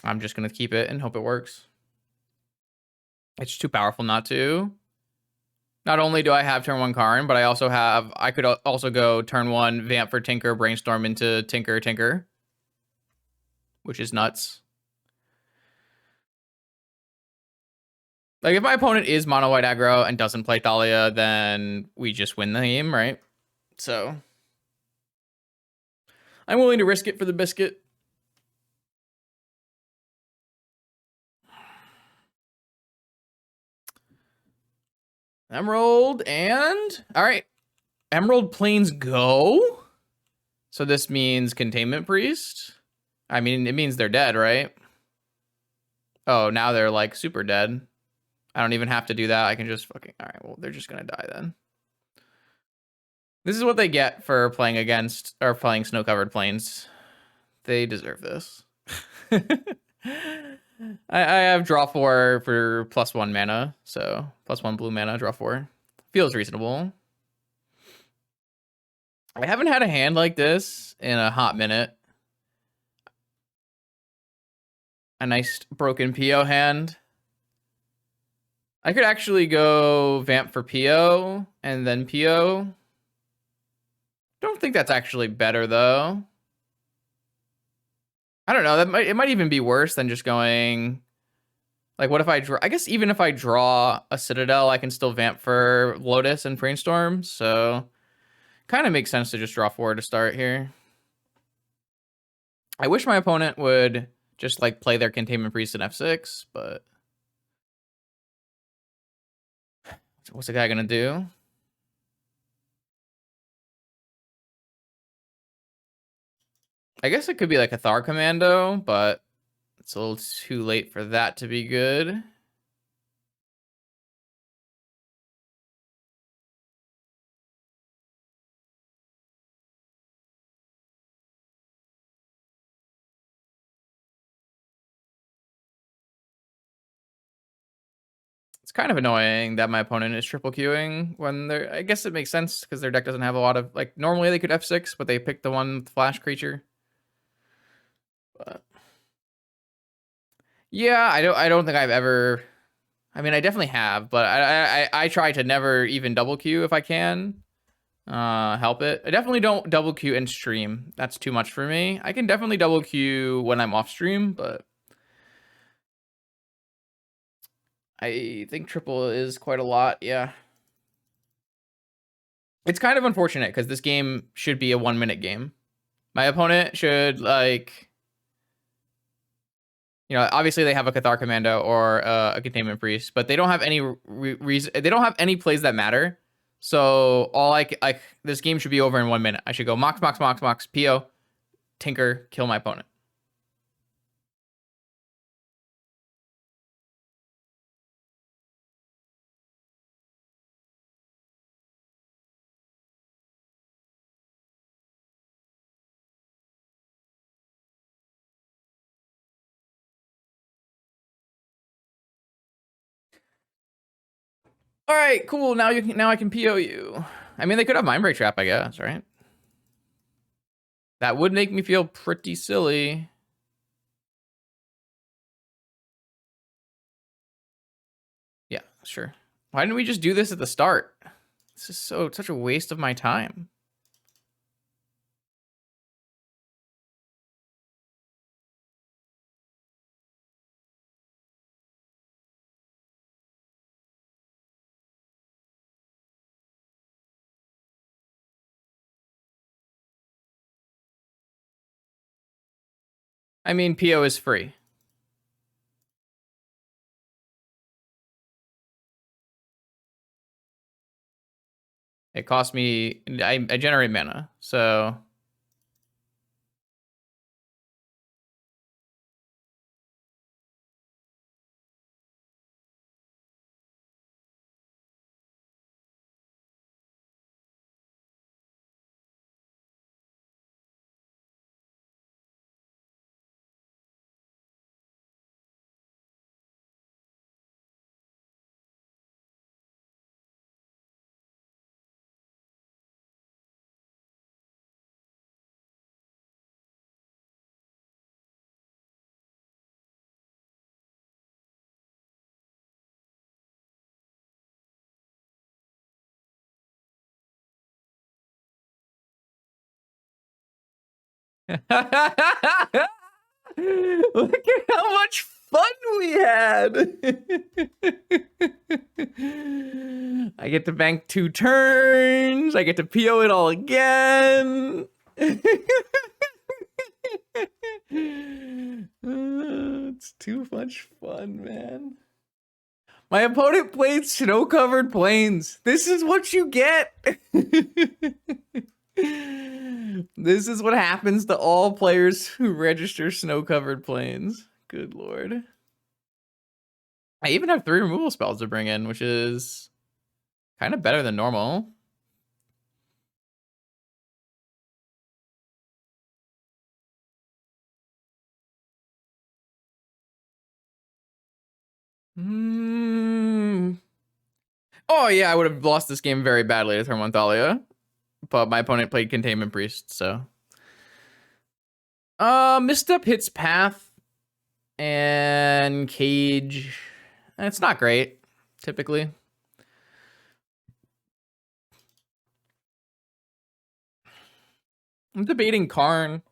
I'm just going to keep it and hope it works. It's too powerful not to. Not only do I have turn 1 Karn, but I could also go turn 1 Vamp for Tinker, Brainstorm into Tinker, Tinker, which is nuts. Like, if my opponent is mono white aggro and doesn't play Thalia, then we just win the game, right? So I'm willing to risk it for the biscuit. Emerald and... All right. Emerald Plains go. So this means Containment Priest. I mean, it means they're dead, right? Oh, now they're, like, super dead. I don't even have to do that. I can just fucking... All right, well, they're just going to die then. This is what they get for playing against... Or playing Snow-Covered Plains. They deserve this. I have draw 4 for +1 mana, so +1 blue mana, draw 4. Feels reasonable. I haven't had a hand like this in a hot minute. A nice broken PO hand. I could actually go Vamp for PO and then PO. Don't think that's actually better though. I don't know. It might even be worse than just going. Like, what if I draw? I guess even if I draw a Citadel, I can still Vamp for Lotus and Brainstorm. So, kind of makes sense to just draw 4 to start here. I wish my opponent would just like play their Containment Priest in F6, but what's the guy gonna do? I guess it could be like a Thar Commando, but it's a little too late for that to be good. It's kind of annoying that my opponent is triple queuing when they're... I guess it makes sense because their deck doesn't have a lot of... Like, normally they could F6, but they picked the one with Flash Creature. But... Yeah, I don't think I've ever... I mean, I definitely have, but I try to never even double queue if I can. Help it. I definitely don't double queue in stream. That's too much for me. I can definitely double queue when I'm off stream, but I think triple is quite a lot. Yeah. It's kind of unfortunate because this game should be a 1-minute game. My opponent should, like, you know, obviously they have a Cathar Commando or a Containment Priest, but they don't have any reason. They don't have any plays that matter. So this game should be over in 1 minute. I should go Mox, Mox, Mox, Mox, PO, Tinker, kill my opponent. All right, cool. Now I can PO you. I mean, they could have Mindbreak Trap, I guess, right? That would make me feel pretty silly. Yeah, sure. Why didn't we just do this at the start? This is such a waste of my time. I mean, PO is free. It costs me, I generate mana, so. Look at how much fun we had. I get to bank 2 turns. I get to PO it all again. It's too much fun, man. My opponent played snow-covered plains. This is what you get. This is what happens to all players who register snow-covered plains. Good lord. I even have 3 removal spells to bring in, which is kind of better than normal. Oh yeah, I would have lost this game very badly to turn 1 Thalia. But my opponent played Containment Priest, so. Misstep hits Path and Cage. It's not great, typically. I'm debating Karn.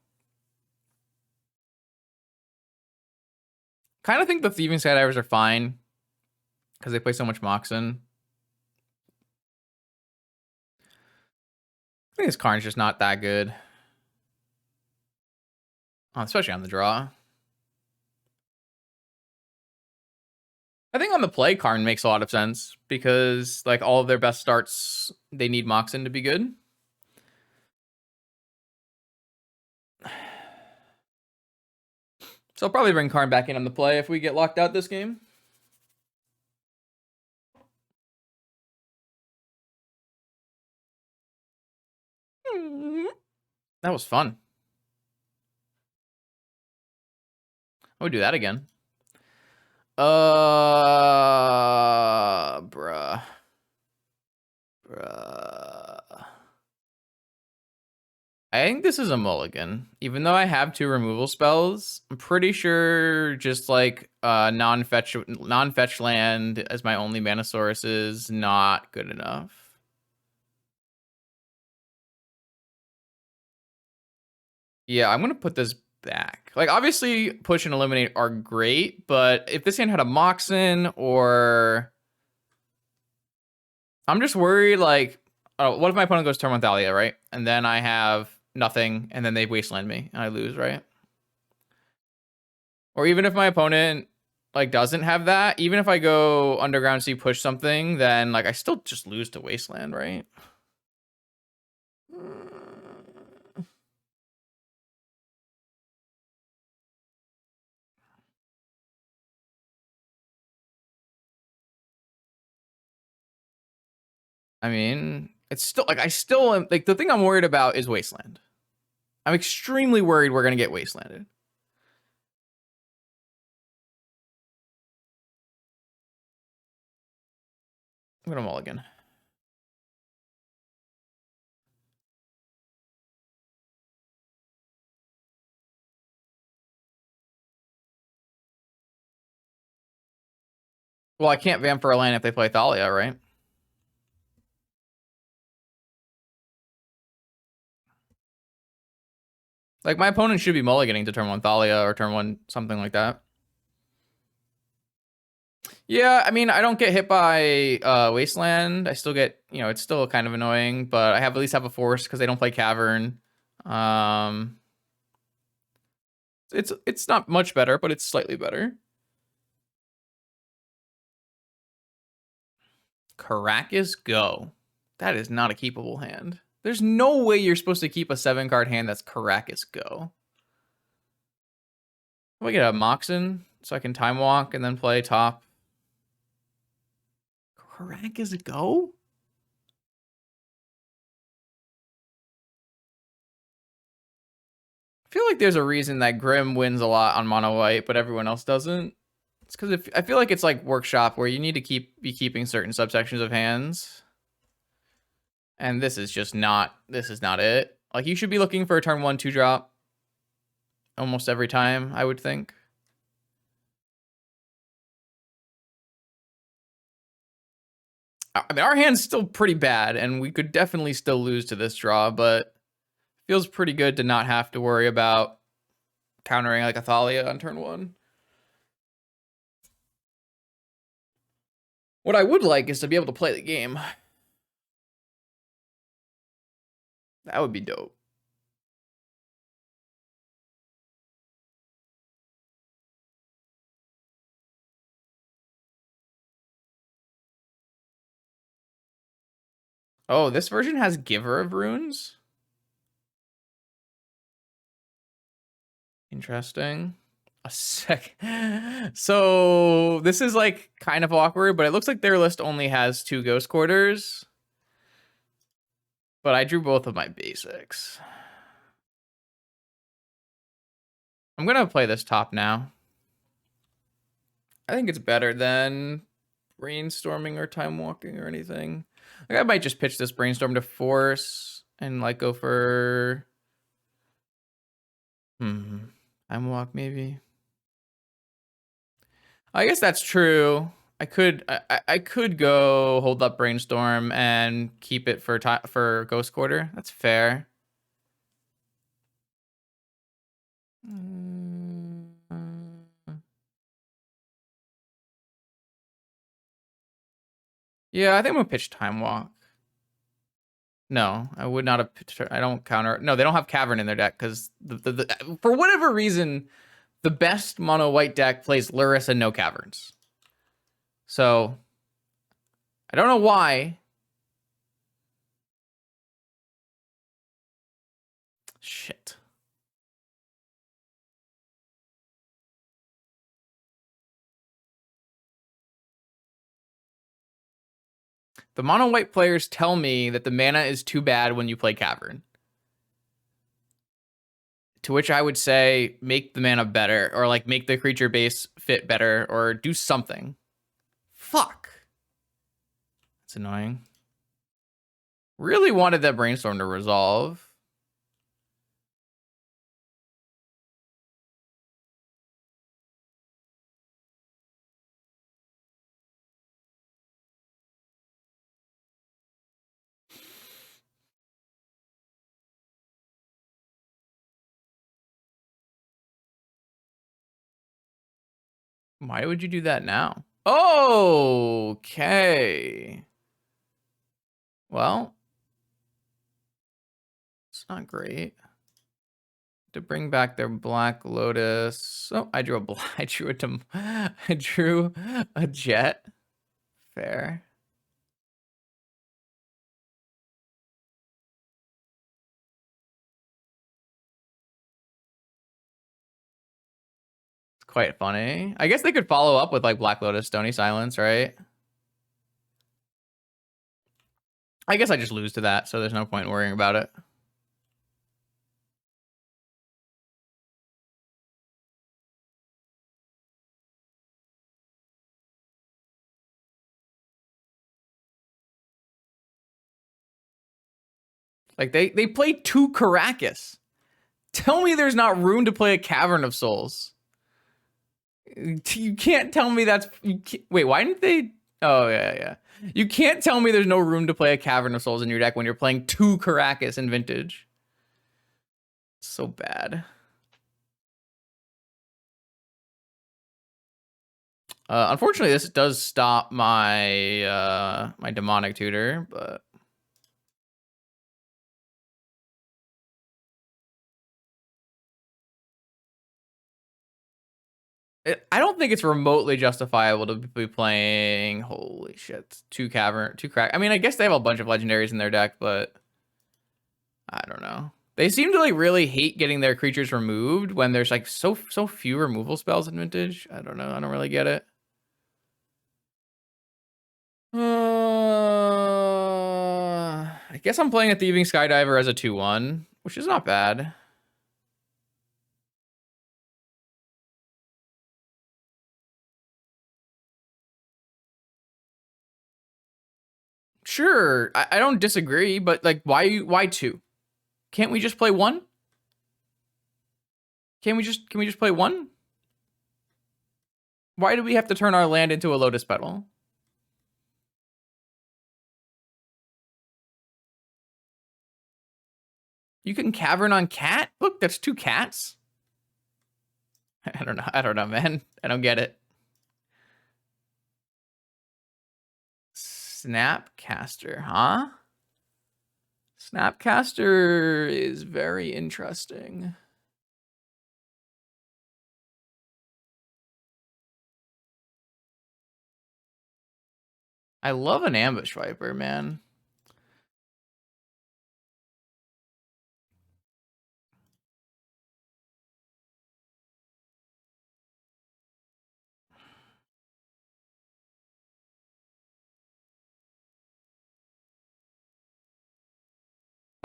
Kind of think the Thieving Skydivers are fine because they play so much Moxen. I think this Karn's just not that good. Oh, especially on the draw. I think on the play, Karn makes a lot of sense because like all of their best starts, they need Moxen to be good. So I'll probably bring Karn back in on the play if we get locked out this game. That was fun. I would do that again. Bruh. I think this is a mulligan. Even though I have 2 removal spells, I'm pretty sure just like non-fetch land as my only mana source is not good enough. Yeah, I'm gonna put this back. Like obviously push and eliminate are great, but if this hand had a Moxen or I'm just worried like what if my opponent goes turn 1 Thalia, right? And then I have nothing and then they wasteland me and I lose, right? Or even if my opponent like doesn't have that, even if I go Underground Sea push something, then like I still just lose to Wasteland, right? I mean, it's still like I still am like the thing I'm worried about is Wasteland. I'm extremely worried we're gonna get Wastelanded. I'm gonna mulligan. Well, I can't vamp for a land if they play Thalia, right? Like my opponent should be mulliganing to turn 1 Thalia or turn 1 something like that. Yeah, I mean, I don't get hit by Wasteland. I still get, you know, it's still kind of annoying, but I have at least have a force because they don't play Cavern. So It's not much better, but it's slightly better. Caracas Go. That is not a keepable hand. There's no way you're supposed to keep a 7-card hand that's Caracas Go. If I get a Moxen, so I can time walk and then play top. Caracas Go? I feel like there's a reason that Grim wins a lot on mono white, but everyone else doesn't. It's because I feel like it's like Workshop, where you need to be keeping certain subsections of hands. And this is just not, this is not it. Like, you should be looking for a turn 1 2-drop almost every time, I would think. I mean, our hand's still pretty bad, and we could definitely still lose to this draw, but feels pretty good to not have to worry about countering like a Thalia on turn 1. What I would like is to be able to play the game. That would be dope. Oh, this version has Giver of Runes? Interesting. A sec. So this is like kind of awkward, but it looks like their list only has 2 Ghost Quarters. But I drew both of my basics. I'm gonna play this top now. I think it's better than brainstorming or time walking or anything. Like, I might just pitch this brainstorm to force and like go for time walk maybe. I guess that's true. I could go hold up brainstorm and keep it for Ghost Quarter. That's fair. Yeah, I think I'm gonna pitch time walk. No, I would not have pitched. I don't counter. No, they don't have Cavern in their deck because for whatever reason, the best mono white deck plays Lurrus and no Caverns. So I don't know why. Shit. The mono white players tell me that the mana is too bad when you play Cavern. To which I would say, make the mana better, or like make the creature base fit better, or do something. Fuck. That's annoying. Really wanted that brainstorm to resolve. Why would you do that now? Okay. Well, it's not great. To bring back their Black Lotus. Oh, I drew I drew a jet. Fair. It's quite funny. I guess they could follow up with like Black Lotus, Stony Silence, right? I guess I just lose to that, so there's no point worrying about it. Like they play 2 Caracas. Tell me there's not room to play a Cavern of Souls. You can't tell me that's... Wait, why didn't they... Oh, yeah. You can't tell me there's no room to play a Cavern of Souls in your deck when you're playing 2 Caracas in Vintage. So bad. Unfortunately, this does stop my my Demonic Tutor, but... I don't think it's remotely justifiable to be playing. Holy shit, two crack. I mean, I guess they have a bunch of legendaries in their deck, but I don't know. They seem to like really hate getting their creatures removed when there's like so few removal spells in Vintage. I don't know. I don't really get it. I guess I'm playing a Thieving Skydiver as a 2/1, which is not bad. Sure, I don't disagree, but like, why two? Can't we just play one? Can we just play one? Why do we have to turn our land into a Lotus Petal? You can Cavern on Cat? Look, that's two cats. I don't know, man. I don't get it. Snapcaster, huh? Snapcaster is very interesting. I love an Ambush Viper, man.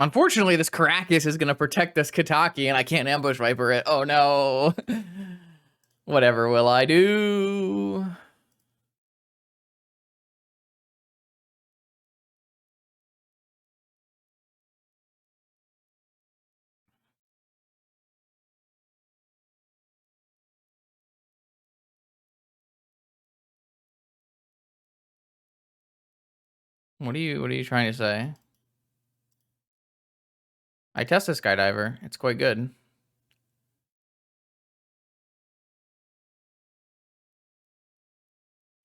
Unfortunately, this Karakas is going to protect this Kataki, and I can't Ambush Viper it. Oh, no. Whatever will I do? What are you trying to say? I tested Skydiver. It's quite good.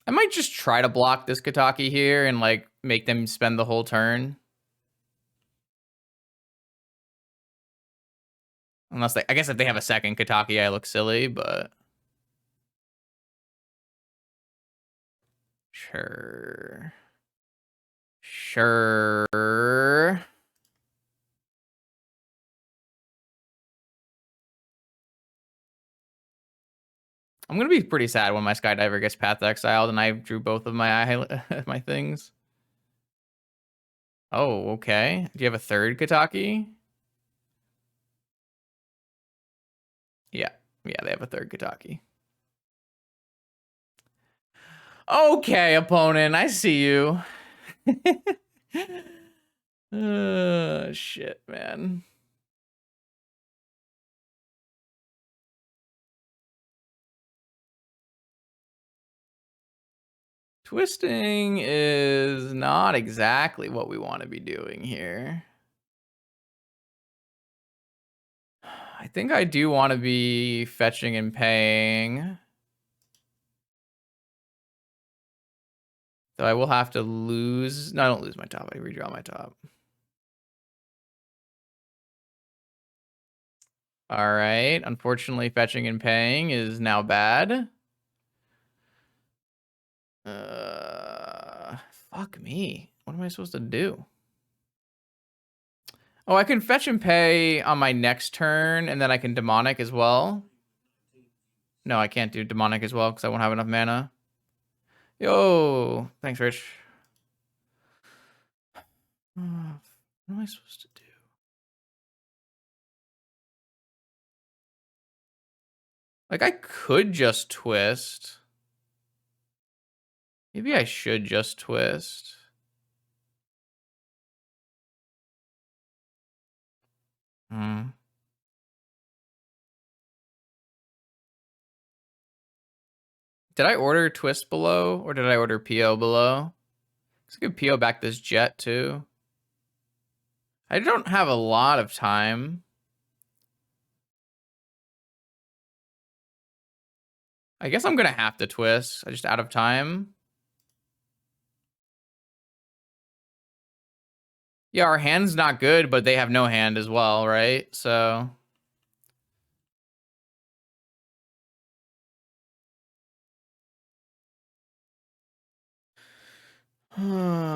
I might just try to block this Kataki here and like make them spend the whole turn. Unless I guess if they have a second Kataki, I look silly, but sure. Sure. I'm gonna be pretty sad when my Skydiver gets path exiled and I drew both of my my things. Oh, okay. Do you have a third Kataki? Yeah. Yeah, they have a third Kataki. Okay, opponent, I see you. Shit, man. Twisting is not exactly what we want to be doing here. I think I do want to be fetching and paying. So I will have to lose. No, I don't lose my top. I redraw my top. All right. Unfortunately, fetching and paying is now bad. Fuck me. What am I supposed to do? Oh, I can fetch and pay on my next turn, and then I can demonic as well. No, I can't do demonic as well because I won't have enough mana. Yo, thanks, Rich. What am I supposed to do? Like, I could just twist. Maybe I should just twist. Hmm. Did I order twist below, or did I order PO below? Let's give PO back this jet, too. I don't have a lot of time. I guess I'm gonna have to twist. I just out of time. Yeah, our hand's not good, but they have no hand as well, right? So Yeah,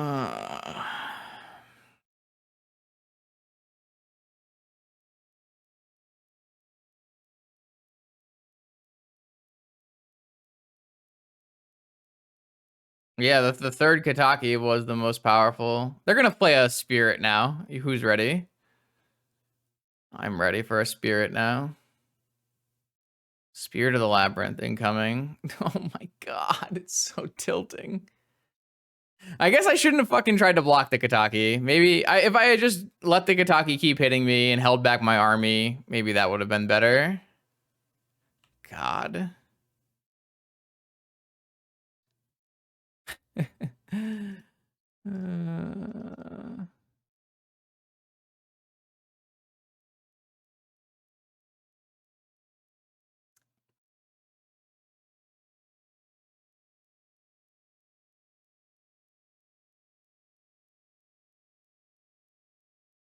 the third Kataki was the most powerful. They're gonna play a spirit now. Who's ready? I'm ready for a spirit now. Spirit of the Labyrinth incoming. Oh my god, it's so tilting. I guess I shouldn't have fucking tried to block the Kataki. Maybe if I had just let the Kataki keep hitting me and held back my army, maybe that would have been better. God.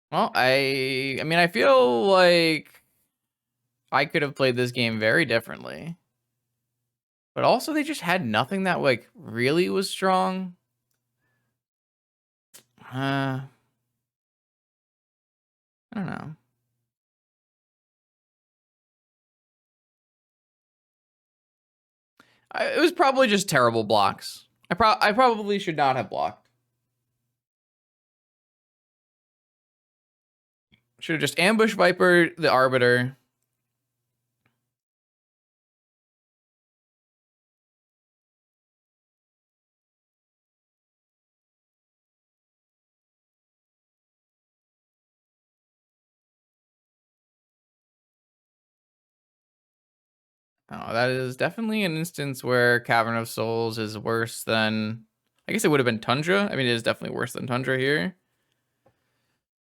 Well, I mean, I feel like I could have played this game very differently. But also they just had nothing that like really was strong. I don't know. It was probably just terrible blocks. I probably should not have blocked. Should have just ambush Viper the Arbiter. Oh, that is definitely an instance where Cavern of Souls is worse than... I guess it would have been Tundra. I mean, it is definitely worse than Tundra here.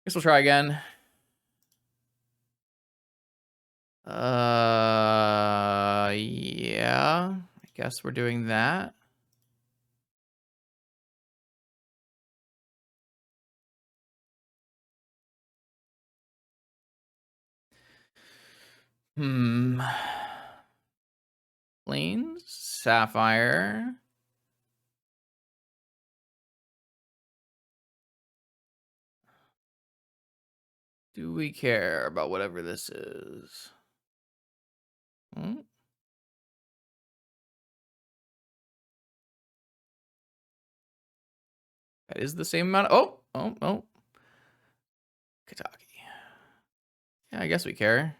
Guess we'll try again. Yeah. I guess we're doing that. Plains, Sapphire. Do we care about whatever this is? Hmm? That is the same amount of... Oh. Kataki. Yeah, I guess we care.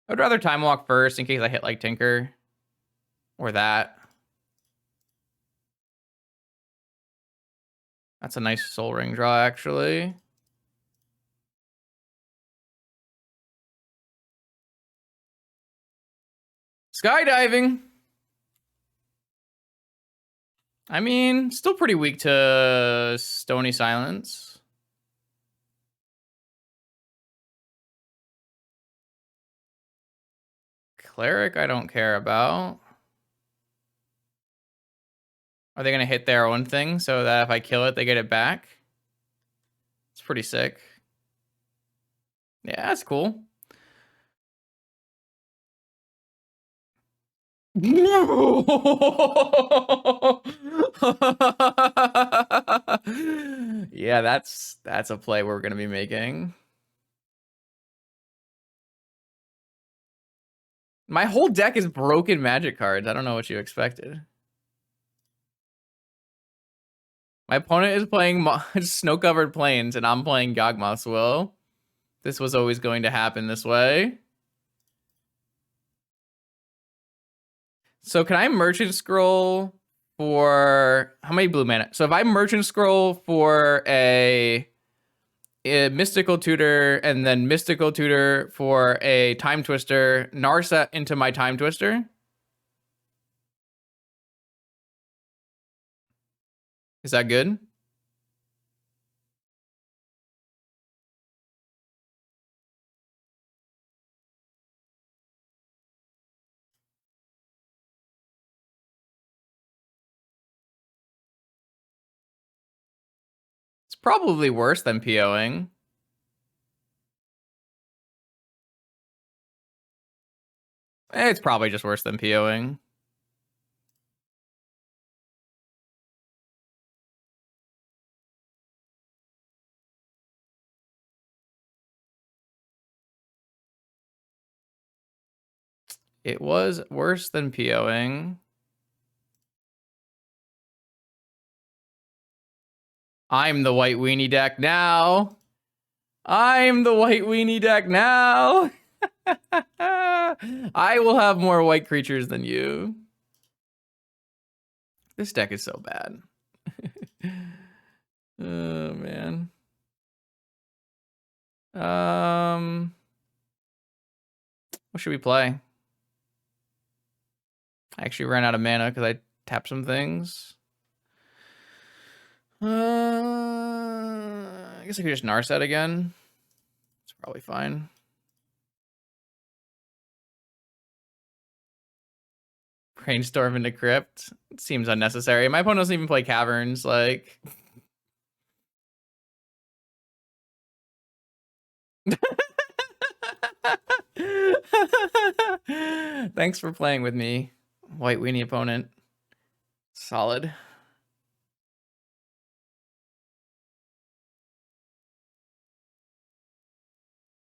I'd rather time walk first in case I hit like Tinker. Or that. That's a nice soul ring draw, actually. Skydiving. I mean, still pretty weak to Stony Silence. Cleric, I don't care about. Are they going to hit their own thing so that if I kill it, they get it back? It's pretty sick. Yeah, that's cool. Yeah, that's a play we're going to be making. My whole deck is broken magic cards. I don't know what you expected. My opponent is playing snow-covered plains, and I'm playing Yawgmoth's Will. This was always going to happen this way. So can I Merchant Scroll for... How many blue mana? So if I Merchant Scroll for a Mystical Tutor and then Mystical Tutor for a Time Twister, Narset into my Time Twister... Is that good? It's probably worse than POing. It's probably just worse than POing. It was worse than POing. I'm the white weenie deck now. I'm the white weenie deck now. I will have more white creatures than you. This deck is so bad. Oh, man. What should we play? I actually ran out of mana because I tapped some things. I guess I could just Narset again. It's probably fine. Brainstorm into Crypt. It seems unnecessary. My opponent doesn't even play Caverns, like... Thanks for playing with me, white weenie opponent. Solid.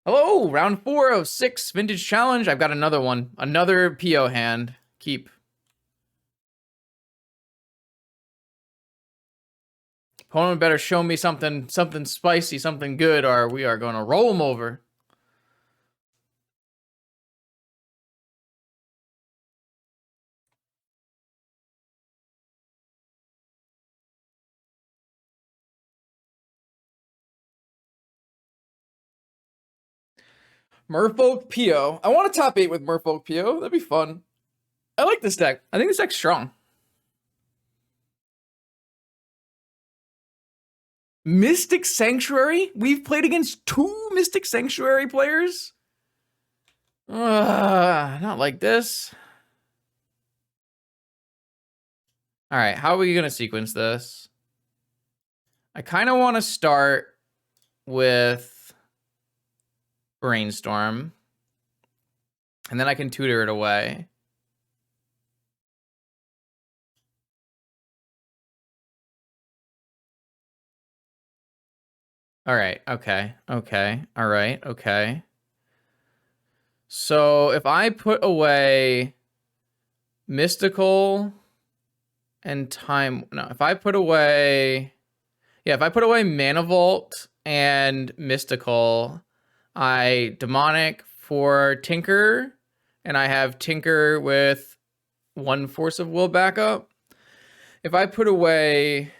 Hello, round 4 of 6 Vintage Challenge. I've got another one. Another PO hand. Keep. Opponent better show me something spicy, something good, or we are going to roll them over. Merfolk PO. I want a top 8 with Merfolk PO. That'd be fun. I like this deck. I think this deck's strong. Mystic Sanctuary? We've played against 2 Mystic Sanctuary players? Not like this. All right, how are we going to sequence this? I kind of want to start with Brainstorm. And then I can tutor it away. All right, okay, all right, okay. So if I put away Mystical and if I put away... Yeah, if I put away Mana Vault and Mystical, I Demonic for Tinker, and I have Tinker with 1 Force of Will backup. If I put away...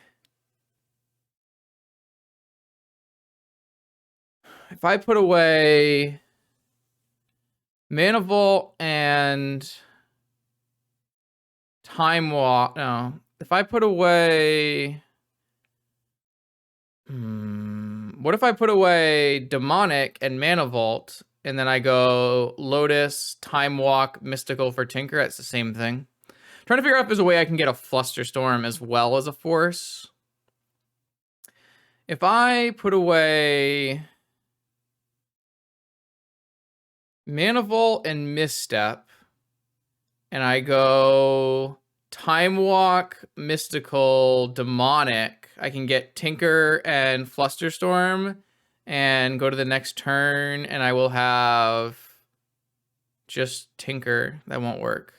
If I put away Mana Vault and Time Walk... No. If I put away... What if I put away Demonic and Mana Vault, and then I go Lotus, Time Walk, Mystical for Tinker? It's the same thing. I'm trying to figure out if there's a way I can get a Flusterstorm as well as a Force. If I put away Mana Vault and Misstep, and I go Time Walk, Mystical, Demonic, I can get Tinker and Flusterstorm and go to the next turn, and I will have just Tinker. That won't work.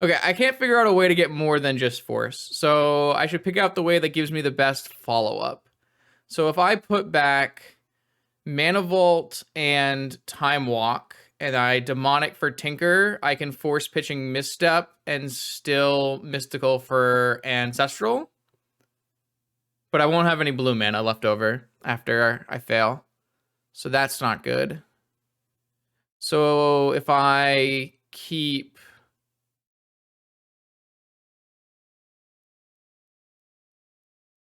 Okay, I can't figure out a way to get more than just Force, so I should pick out the way that gives me the best follow-up. So if I put back Mana Vault and Time Walk, and I Demonic for Tinker, I can force pitching Misstep and still Mystical for Ancestral. But I won't have any blue mana left over after I fail. So that's not good. So if I keep...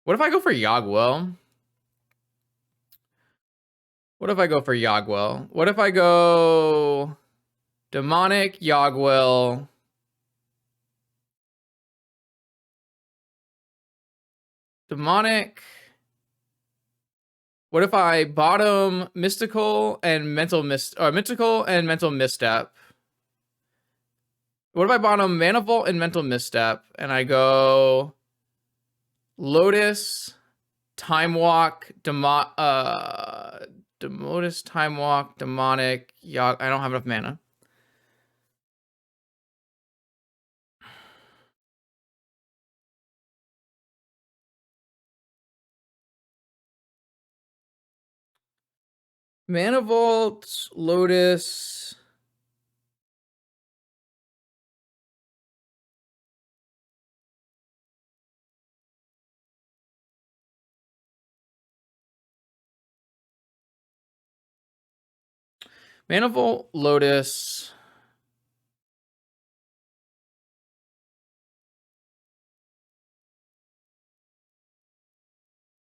What if I go for Yogwell? What if I go for Yogwell? What if I go Demonic, Yogwell... Demonic, What if I bottom mystical and mystical and mental misstep? What if I bottom manifold and mental misstep and I go Lotus, Time Walk, Demotus, Time Walk, Demonic, I don't have enough mana. Manifold, Lotus. Manifold, Lotus.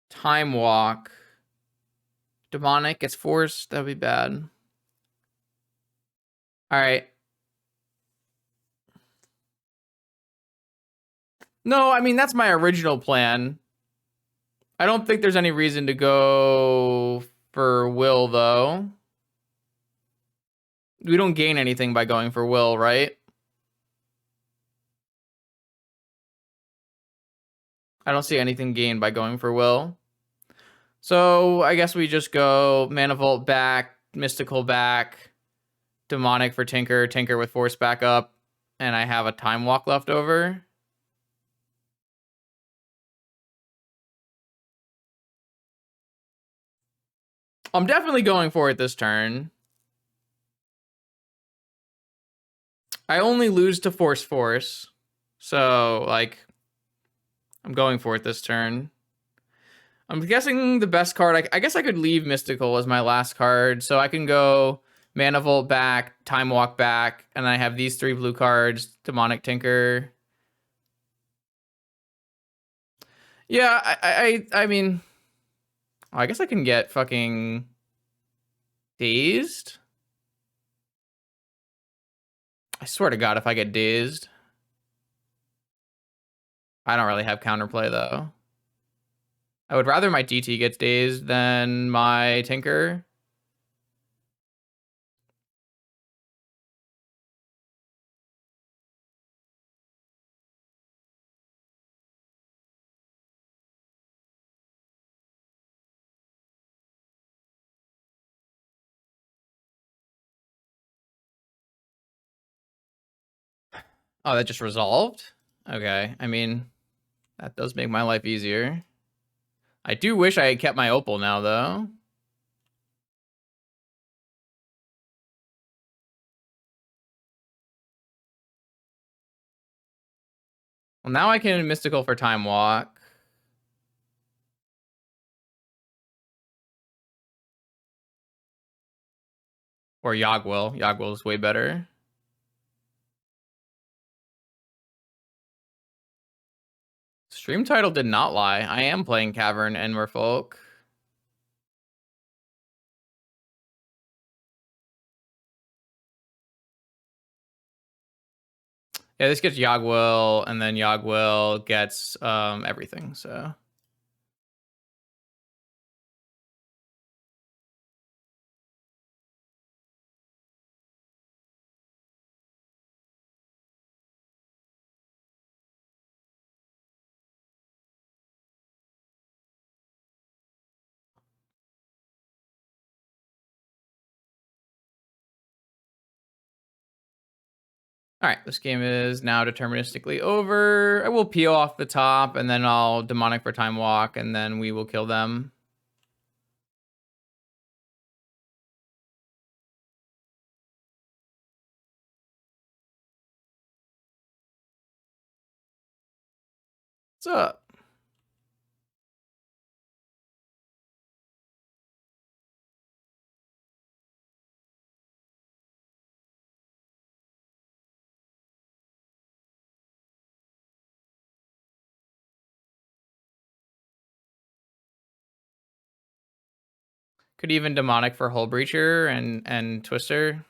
Time Walk. Demonic gets forced. That'd be bad. All right. No, I mean, that's my original plan. I don't think there's any reason to go for Will, though. We don't gain anything by going for Will, right? I don't see anything gained by going for Will. So I guess we just go Manifold back, Mystical back, Demonic for Tinker, Tinker with Force back up, and I have a Time Walk left over. I'm definitely going for it this turn. I only lose to Force. So, like, I'm going for it this turn. I'm guessing the best card, I guess I could leave Mystical as my last card, so I can go Mana Volt back, Time Walk back, and I have these 3 blue cards, Demonic Tinker. Yeah, I mean, I guess I can get fucking Dazed. I swear to God, if I get Dazed. I don't really have counterplay, though. I would rather my DT gets Dazed than my Tinker. Oh, that just resolved? Okay, I mean, that does make my life easier. I do wish I had kept my Opal now, though. Well, now I can Mystical for Time Walk. Or Yogwill. Yogwill is way better. Stream title did not lie. I am playing Cavern and Merfolk. Yeah, this gets Yogwill, and then Yogwill gets everything, so. All right, this game is now deterministically over. I will peel off the top, and then I'll Demonic for Time Walk, and then we will kill them. What's up? Could even Demonic for Hull Breacher and Twister.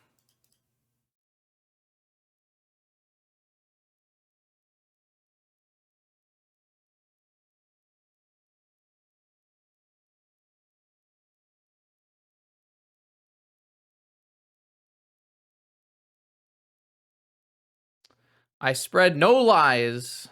I spread no lies.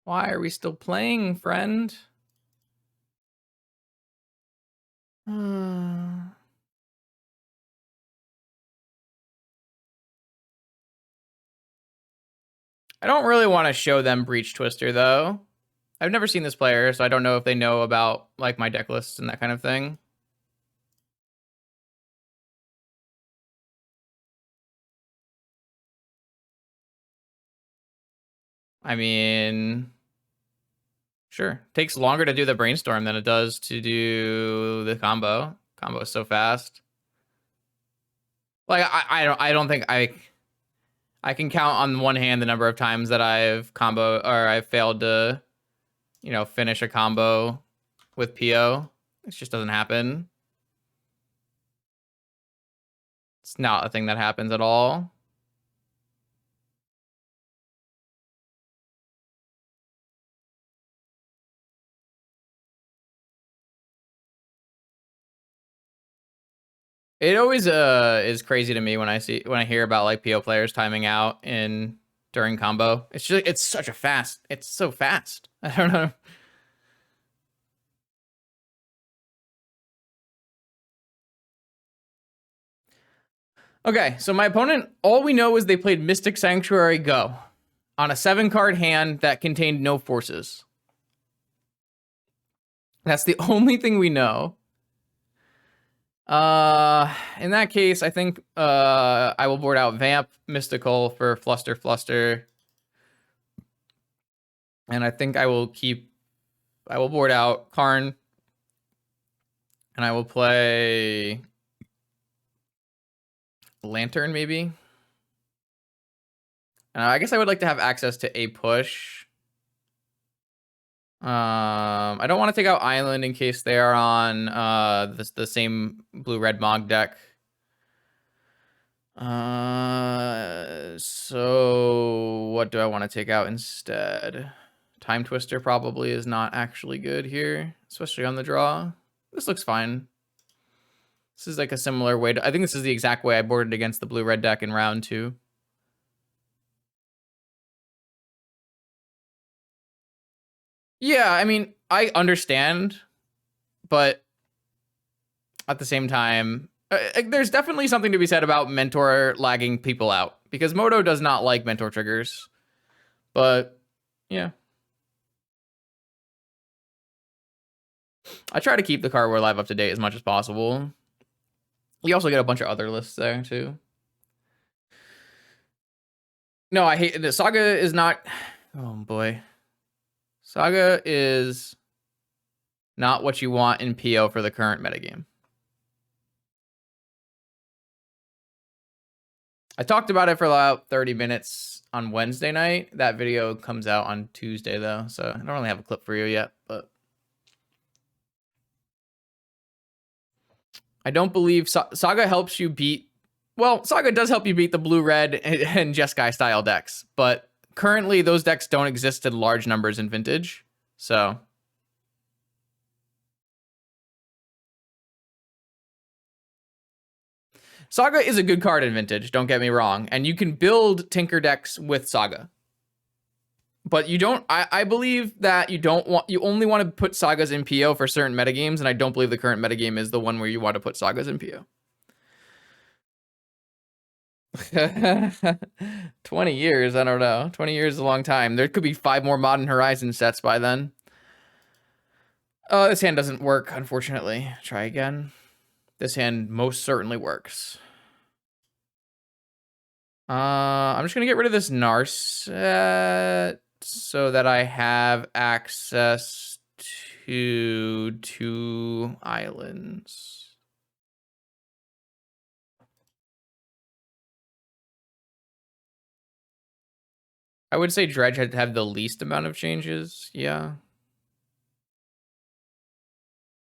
Why are we still playing, friend? I don't really want to show them Breach Twister, though. I've never seen this player, so I don't know if they know about like my deck lists and that kind of thing. I mean, sure. Takes longer to do the brainstorm than it does to do the combo. Combo is so fast. Like I don't think I can count on one hand the number of times that I've combo or I've failed to, you know, finish a combo with PO. It just doesn't happen. It's not a thing that happens at all. It always is crazy to me when I hear about like PO players timing out in during combo. It's just it's such a fast. It's so fast. I don't know. Okay, so my opponent, all we know is they played Mystic Sanctuary Go on a 7-card hand that contained no forces. That's the only thing we know. In that case, I think I will board out Vamp, Mystical for Fluster. And I think I will board out Karn. And I will play Lantern, maybe. I guess I would like to have access to a push. I don't want to take out Island in case they are on the same blue-red Mog deck. So what do I want to take out instead? Time Twister probably is not actually good here, especially on the draw. This looks fine. This is like a similar way to, I think this is the exact way I boarded against the blue-red deck in round 2. Yeah, I mean, I understand, but at the same time, there's definitely something to be said about Mentor lagging people out, because Moto does not like Mentor triggers. But, yeah. I try to keep the Card War Live up to date as much as possible. You also get a bunch of other lists there, too. No, I hate the Saga is not. Oh boy, Saga is not what you want in PO for the current metagame. I talked about it for about 30 minutes on Wednesday night. That video comes out on Tuesday though, so I don't really have a clip for you yet, but I don't believe Saga helps you beat. Well, Saga does help you beat the blue-red and Jeskai style decks, but currently those decks don't exist in large numbers in Vintage, so. Saga is a good card in Vintage, don't get me wrong, and you can build Tinker decks with Saga. But you don't, I believe that you only want to put Sagas in PO for certain metagames, and I don't believe the current metagame is the one where you want to put Sagas in PO. 20 years, I don't know. 20 years is a long time. There could be 5 more Modern Horizon sets by then. This hand doesn't work, unfortunately. Try again. This hand most certainly works. I'm just gonna get rid of this Narset so that I have access to 2 islands. I would say Dredge had to have the least amount of changes. Yeah.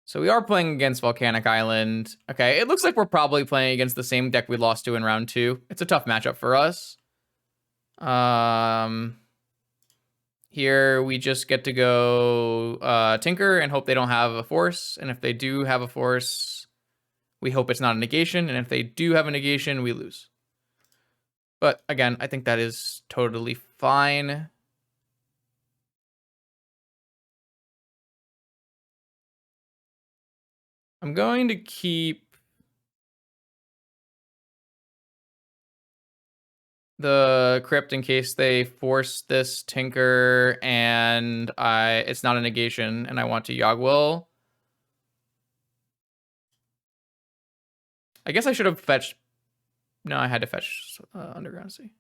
So we are playing against Volcanic Island. Okay, it looks like we're probably playing against the same deck we lost to in round 2. It's a tough matchup for us. Here we just get to go Tinker and hope they don't have a force. And if they do have a force, we hope it's not a negation. And if they do have a negation, we lose. But again, I think that is totally fine. I'm going to keep the Crypt in case they force this Tinker and it's not a negation and I want to Yogwill. I guess I should have fetched. No, I had to fetch Underground Sea.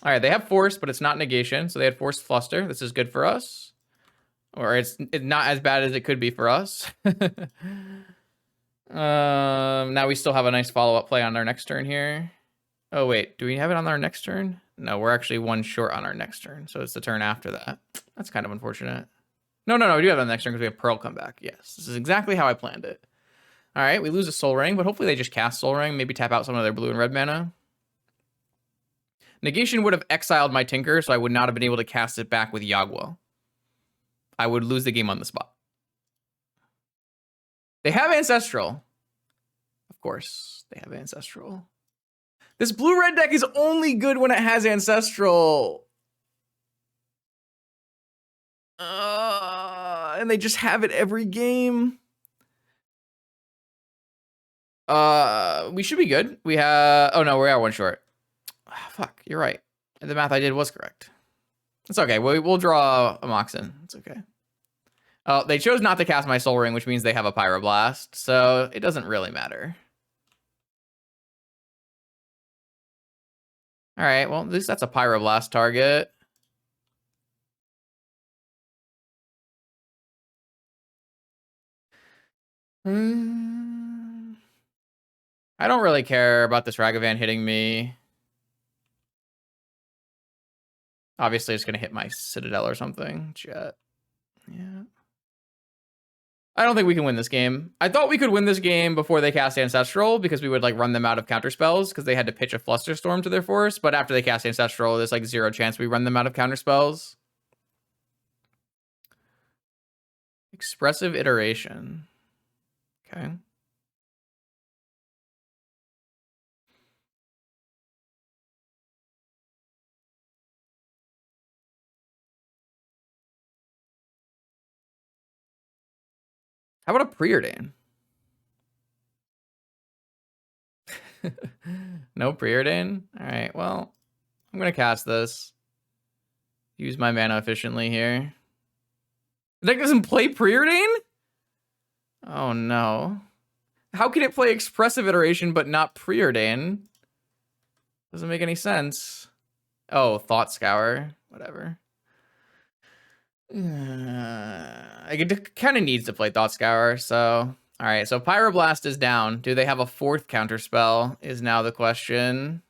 All right, they have Force, but it's not negation, so they had Force Fluster. This is good for us. Or it's not as bad as it could be for us. Now we still have a nice follow-up play on our next turn here. Oh, wait. Do we have it on our next turn? No, we're actually one short on our next turn, so it's the turn after that. That's kind of unfortunate. No, we do have it on the next turn because we have Pearl come back. Yes, this is exactly how I planned it. All right, we lose a Soul Ring, but hopefully they just cast Soul Ring, maybe tap out some of their blue and red mana. Negation would have exiled my Tinker, so I would not have been able to cast it back with Yagua. I would lose the game on the spot. They have Ancestral. Of course, they have Ancestral. This blue-red deck is only good when it has Ancestral. And they just have it every game. We should be good. We have... Oh, no, we are one short. Fuck, you're right. The math I did was correct. It's okay. We'll draw a Moxen. It's okay. Oh, they chose not to cast my Soul Ring, which means they have a Pyroblast, so it doesn't really matter. All right, well, at least that's a Pyroblast target. I don't really care about this Ragavan hitting me. Obviously, it's going to hit my Citadel or something. Jet. Yeah. I don't think we can win this game. I thought we could win this game before they cast Ancestral because we would like run them out of counter spells because they had to pitch a Flusterstorm to their force. But after they cast Ancestral, there's like 0 chance we run them out of counter spells. Expressive Iteration. Okay. How about a Preordain? No Preordain? All right, well, I'm going to cast this. Use my mana efficiently here. The deck doesn't play Preordain? Oh, no. How can it play Expressive Iteration but not Preordain? Doesn't make any sense. Oh, Thought Scour. Whatever. It kind of needs to play Thought Scour, so... Alright, so Pyroblast is down. Do they have a 4th counterspell is now the question.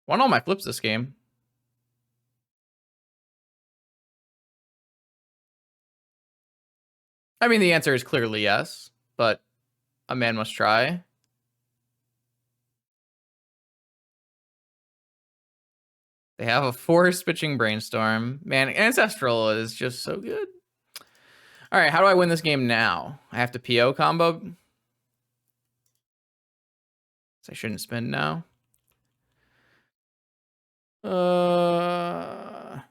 Won all my flips this game. I mean, the answer is clearly yes, but a man must try. They have a 4-pitching Brainstorm. Man, Ancestral is just so good. All right, how do I win this game now? I have to PO combo. So I shouldn't spin now. I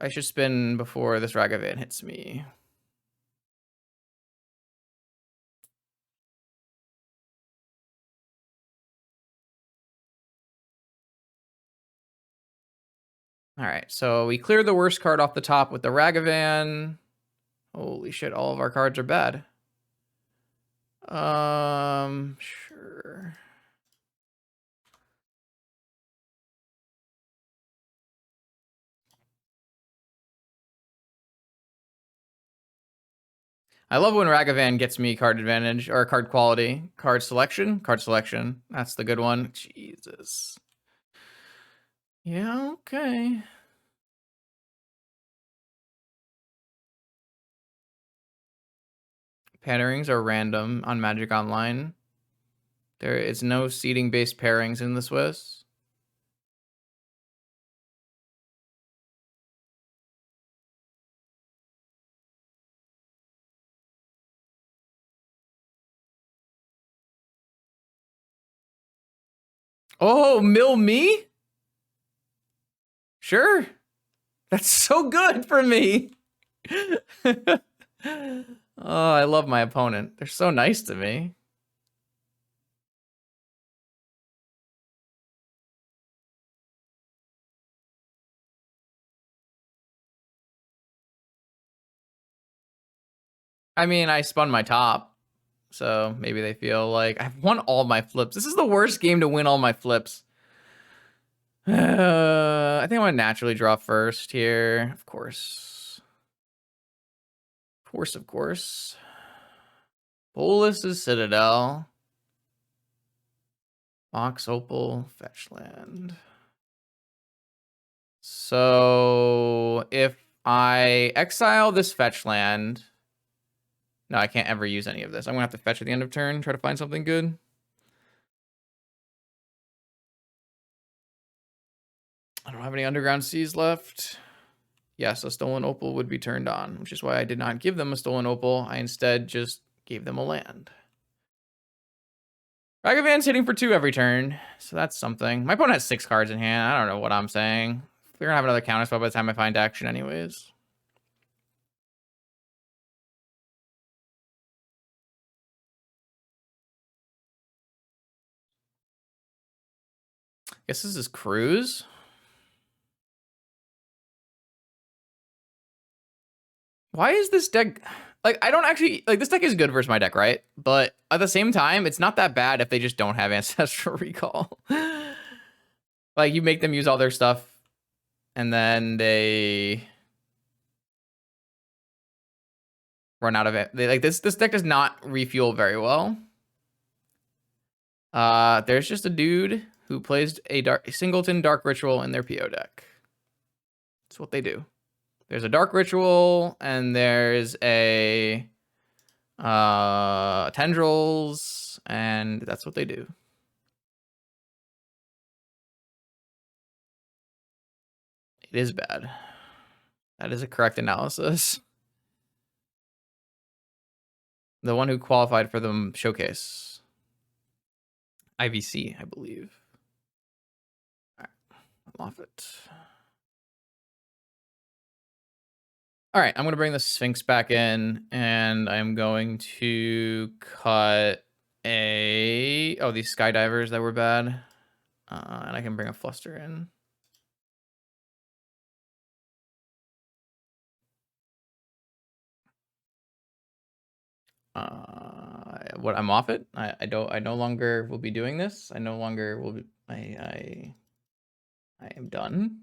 should spin before this Ragavan hits me. All right, so we clear the worst card off the top with the Ragavan. Holy shit, all of our cards are bad. Sure. I love when Ragavan gets me card advantage or card quality. Card selection? Card selection. That's the good one. Jesus. Yeah, okay. Pairings are random on Magic Online. There is no seeding-based pairings in the Swiss. Oh, mill me? Sure. That's so good for me. Oh, I love my opponent. They're so nice to me. I mean, I spun my top, so maybe they feel like I've won all my flips. This is the worst game to win all my flips. I think I want to naturally draw first here. Of course. Of course, of course. Bolus's Citadel. Box Opal, fetch land. So if I exile this fetch land, no, I can't ever use any of this. I'm gonna have to fetch at the end of turn, try to find something good. I don't have any underground seas left. Yes, a stolen opal would be turned on, which is why I did not give them a stolen opal. I instead just gave them a land. Ragavan's hitting for 2 every turn, so that's something. My opponent has 6 cards in hand. I don't know what I'm saying. We're gonna have another counterspell by the time I find action anyways. Guess this is Cruise. Why is this deck... Like, I don't actually... Like, this deck is good versus my deck, right? But at the same time, it's not that bad if they just don't have Ancestral Recall. Like, you make them use all their stuff, and then they run out of it. They, like, this deck does not refuel very well. There's just a dude who plays a Singleton Dark Ritual in their PO deck. That's what they do. There's a Dark Ritual, and there's a Tendrils, and that's what they do. It is bad. That is a correct analysis. The one who qualified for the showcase. IVC, I believe. All right, I'm off it. All right, I'm going to bring the Sphinx back in, and I'm going to cut a... Oh, these Skydivers that were bad. And I can bring a Fluster in. What, I'm off it? I no longer will be doing this. I no longer will be... I am done.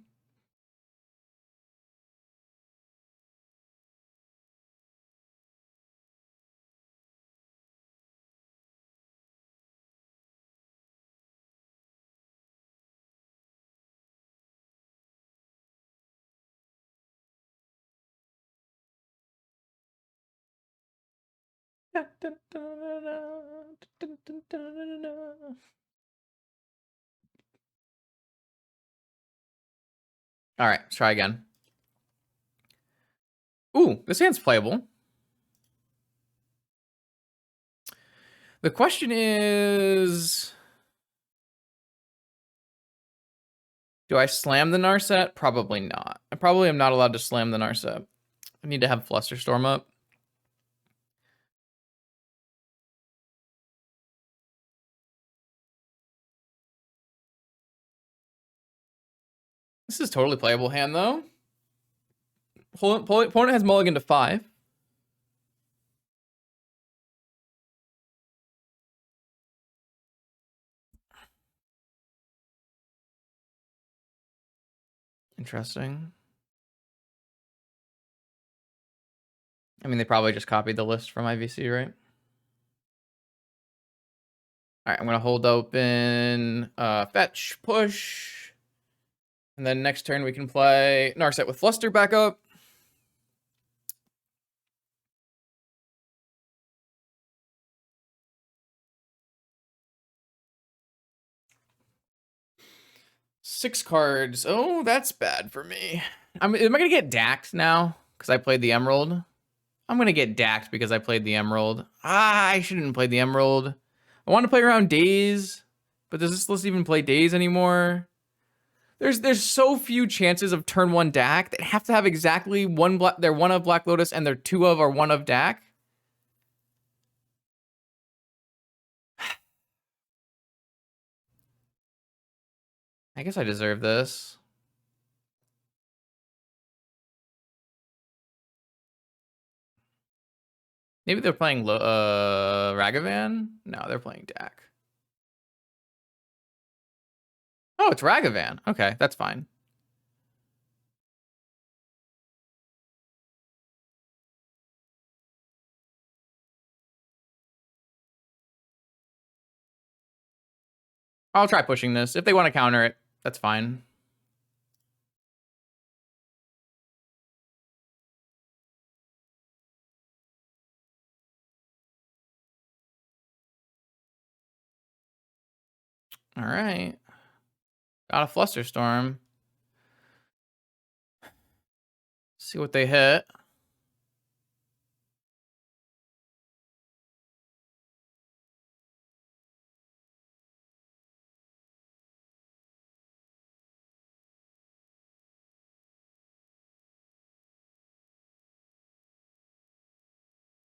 All right, let's try again. Ooh, this hand's playable. The question is, do I slam the Narset? Probably not. I probably am not allowed to slam the Narset. I need to have Flusterstorm up. This is totally playable hand, though. Opponent has mulligan to 5. Interesting. I mean, they probably just copied the list from IVC, right? All right, I'm gonna hold open, fetch, push, and then next turn we can play Narset with Fluster back up. Six cards. Oh, that's bad for me. Am I gonna get dacked now because I played the Emerald? I'm gonna get dacked because I played the Emerald. I shouldn't play the Emerald. I want to play around Days, but does this list even play Days anymore? There's so few chances of turn one Dack that have to have exactly one black. They're one of Black Lotus and they're two of or one of Dack. I guess I deserve this. Maybe they're playing Ragavan? No, they're playing Dack. Oh, it's Ragavan. Okay, that's fine. I'll try pushing this. If they want to counter it, that's fine. All right. Got a Flusterstorm. See what they hit.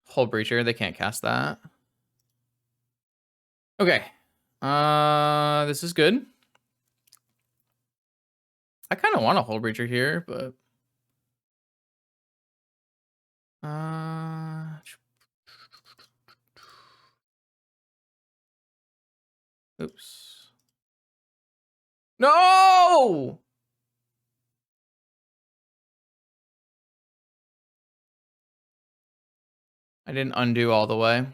Hull Breacher, they can't cast that. Okay. This is good. I kind of want a Hull Breacher here, but oops. No! I didn't undo all the way.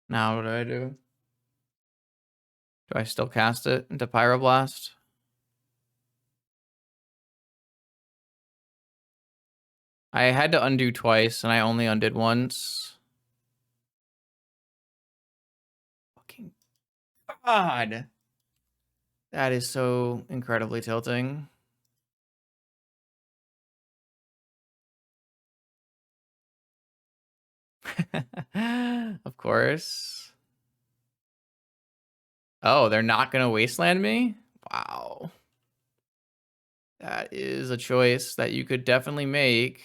Now what do I do? Do I still cast it into Pyroblast? I had to undo twice, and I only undid once. Fucking God. That is so incredibly tilting. Of course. Oh, they're not going to wasteland me? Wow. That is a choice that you could definitely make.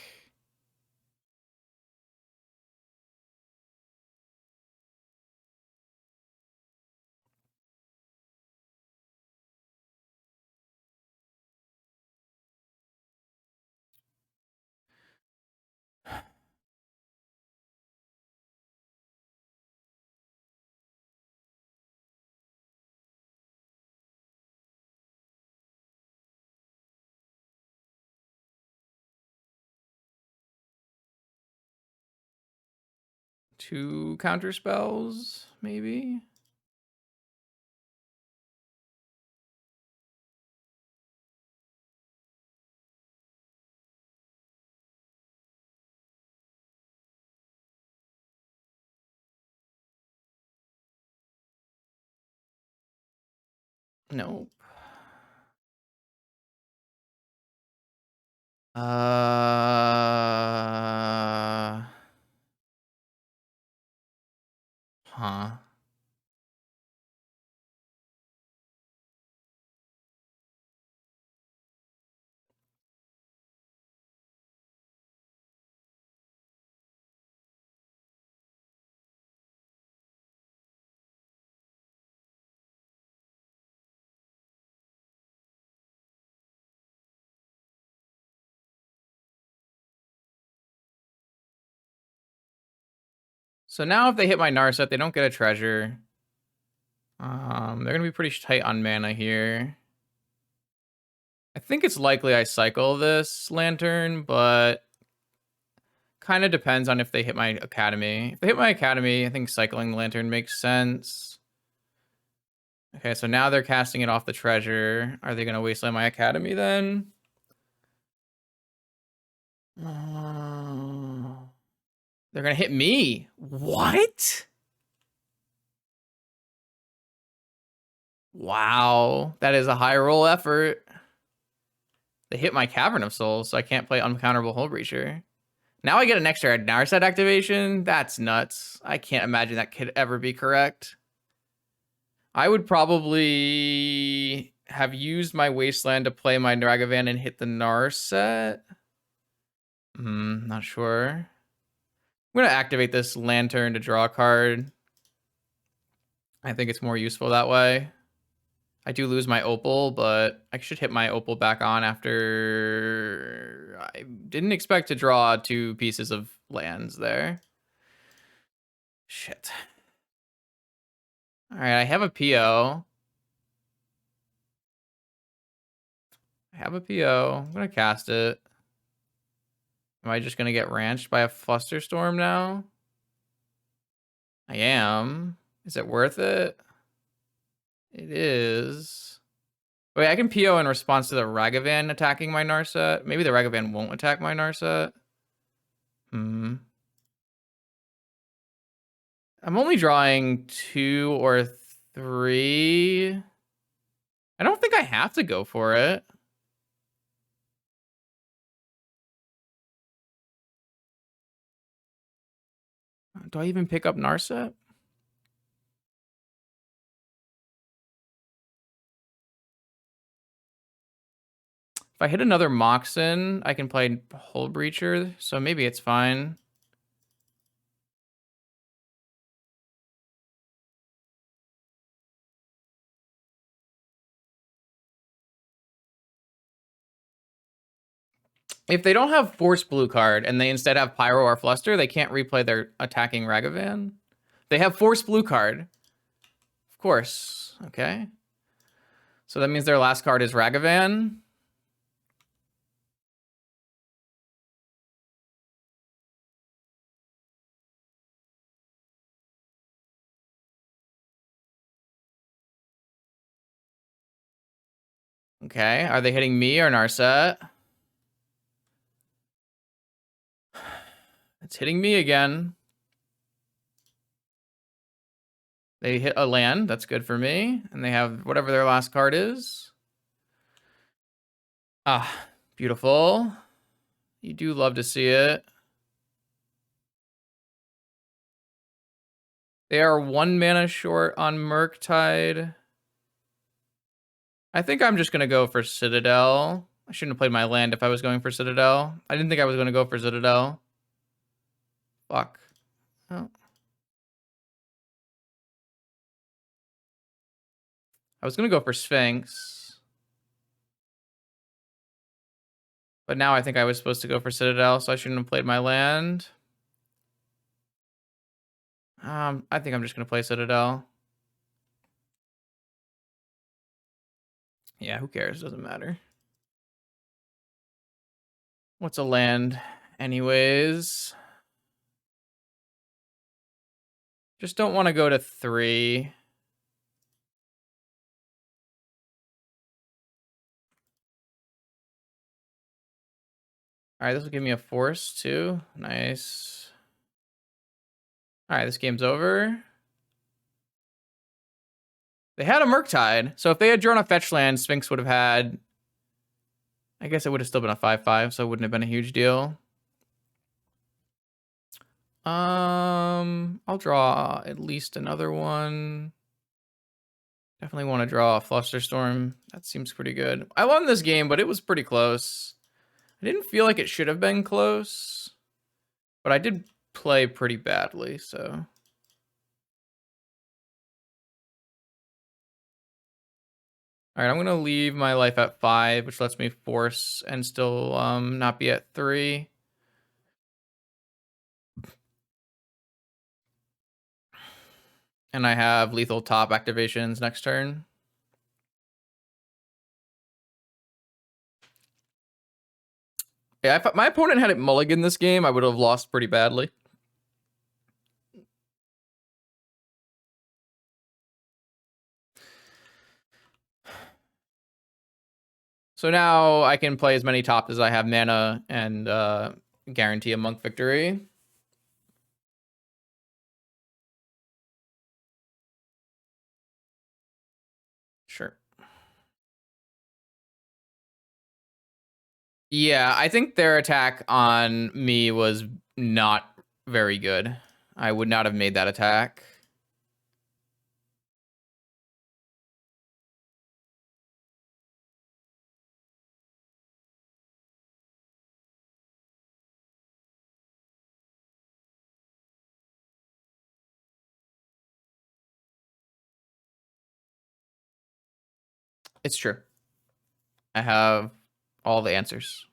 Two counter spells, maybe? Nope. Huh. So now if they hit my Narset, they don't get a treasure. They're gonna be pretty tight on mana here. I think it's likely I cycle this Lantern, but kind of depends on if they hit my Academy. If they hit my Academy, I think cycling the Lantern makes sense. Okay, so now they're casting it off the treasure. Are they gonna wasteland my Academy then? They're gonna hit me. What? Wow, that is a high roll effort. They hit my Cavern of Souls, so I can't play Uncounterable Hull Breacher. Now I get an extra Narset activation? That's nuts. I can't imagine that could ever be correct. I would probably have used my Wasteland to play my Dragavan and hit the Narset. Not sure. I'm going to activate this Lantern to draw a card. I think it's more useful that way. I do lose my Opal, but I should hit my Opal back on after... I didn't expect to draw 2 pieces of lands there. Shit. Alright, I have a PO. I'm going to cast it. Am I just going to get ranched by a Flusterstorm now? I am. Is it worth it? It is. Wait, I can PO in response to the Ragavan attacking my Narset. Maybe the Ragavan won't attack my Narset. I'm only drawing 2 or 3. I don't think I have to go for it. Do I even pick up Narset? If I hit another Moxen, I can play Hull Breacher, so maybe it's fine. If they don't have Force Blue card and they instead have Pyro or Fluster, they can't replay their attacking Ragavan. They have Force Blue card. Of course. Okay. So that means their last card is Ragavan. Okay. Are they hitting me or Narset? It's hitting me again. They hit a land. That's good for me. And they have whatever their last card is. Ah, beautiful. You do love to see it. They are 1 mana short on Murktide. I think I'm just going to go for Citadel. I shouldn't have played my land if I was going for Citadel. I didn't think I was going to go for Citadel. Fuck. Oh. I was going to go for Sphinx. But now I think I was supposed to go for Citadel, so I shouldn't have played my land. I think I'm just going to play Citadel. Yeah, who cares? Doesn't matter. What's a land? Anyways. Just don't want to go to 3. Alright, this will give me a force too. Nice. Alright, this game's over. They had a Murktide, so if they had drawn a fetch land, Sphinx would have had... I guess it would have still been a 5/5, so it wouldn't have been a huge deal. I'll draw at least another one. Definitely want to draw a Flusterstorm. That seems pretty good. I won this game, but it was pretty close. I didn't feel like it should have been close, but I did play pretty badly, so... All right, I'm going to leave my life at 5, which lets me force and still not be at 3. And I have lethal top activations next turn. Yeah, if my opponent had it mulligan this game, I would have lost pretty badly. So now I can play as many top as I have mana and guarantee a monk victory. Sure. Yeah, I think their attack on me was not very good. I would not have made that attack. It's true. I have all the answers.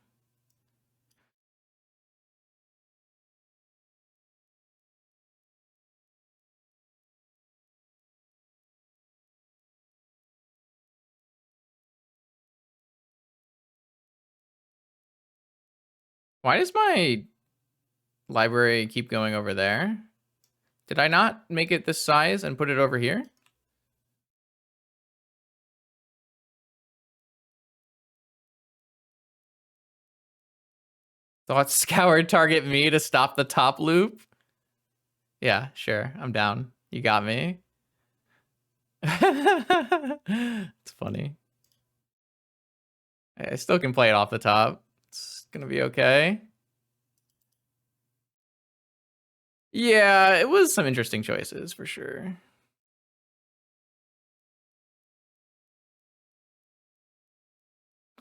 Why does my library keep going over there? Did I not make it this size and put it over here? Thought scoured target me to stop the top loop? Yeah, sure. I'm down. You got me. It's funny. I still can play it off the top. It's gonna be okay. Yeah, it was some interesting choices for sure.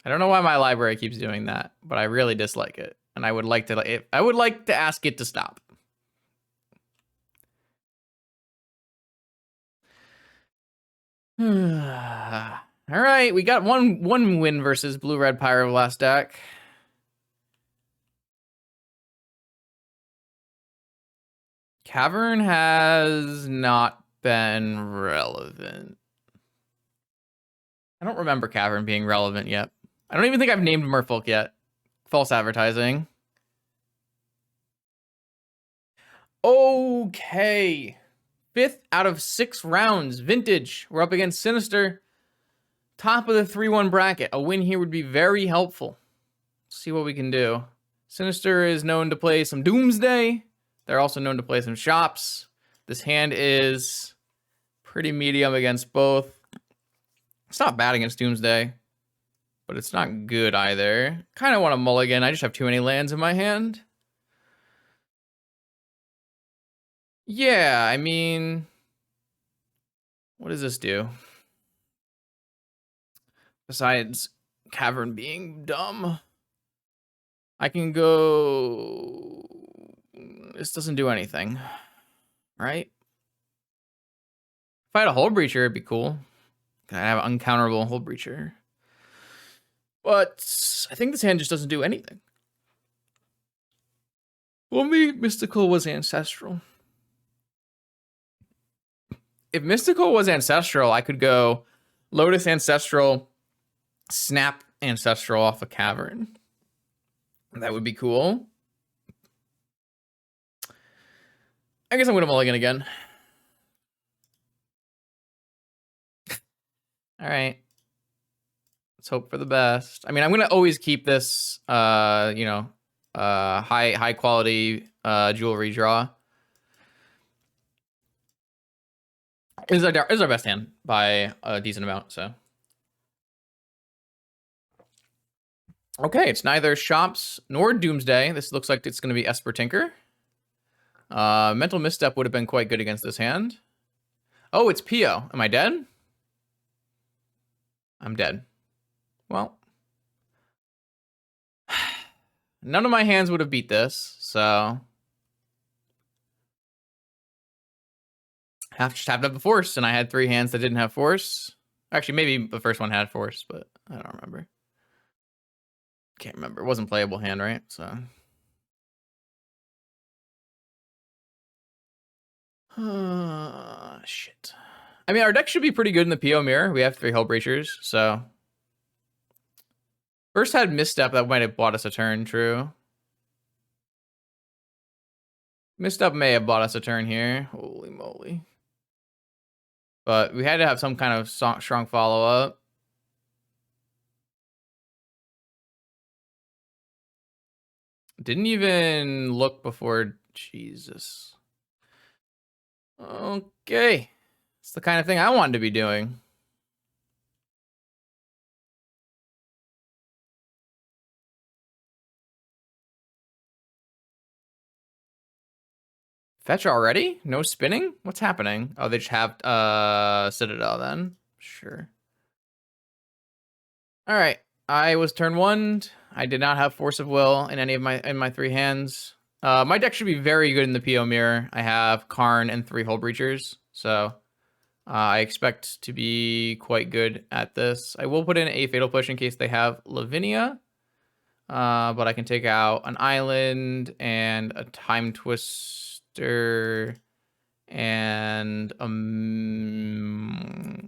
I don't know why my library keeps doing that, but I really dislike it, and I would like to ask it to stop. All right, we got one win versus blue-red Pyroblast deck. Cavern has not been relevant. I don't remember Cavern being relevant yet. I don't even think I've named Merfolk yet. False advertising. Okay. 5th out of 6 rounds. Vintage. We're up against Sinister. Top of the 3-1 bracket. A win here would be very helpful. Let's see what we can do. Sinister is known to play some Doomsday. They're also known to play some Shops. This hand is pretty medium against both. It's not bad against Doomsday, but it's not good either. Kind of want to mulligan. I just have too many lands in my hand. Yeah, I mean, what does this do? Besides Cavern being dumb, I can go... This doesn't do anything, right? If I had a Hull Breacher, it'd be cool. I have an uncounterable Hull Breacher. But I think this hand just doesn't do anything. Well, Mystical was Ancestral. If Mystical was Ancestral, I could go Lotus Ancestral, Snap Ancestral off a Cavern. That would be cool. I guess I'm going to mulligan again. All right. Let's hope for the best. I mean, I'm going to always keep this, high quality jewelry draw. Is our best hand by a decent amount, so. Okay, it's neither Shops nor Doomsday. This looks like it's going to be Esper Tinker. Mental Misstep would have been quite good against this hand. Oh, it's Pio. Am I dead? I'm dead. Well. None of my hands would have beat this, so. Just have to have the Force, and I had 3 hands that didn't have Force. Actually, maybe the first one had Force, but I don't remember. Can't remember. It wasn't playable hand, right? So. Shit. I mean, our deck should be pretty good in the PO mirror. We have 3 Hull Breachers, so. First had Misstep, that might have bought us a turn, true. Misstep may have bought us a turn here. Holy moly. But we had to have some kind of strong follow-up. Didn't even look before. Jesus. Okay. It's the kind of thing I wanted to be doing. Fetch already? No spinning? What's happening? Oh, they just have Citadel then. Sure. All right. I was turn 1. I did not have Force of Will in any of my 3 hands. My deck should be very good in the PO mirror. I have Karn and 3 Hull Breachers, so I expect to be quite good at this. I will put in a Fatal Push in case they have Lavinia, but I can take out an Island and a Time Twister, and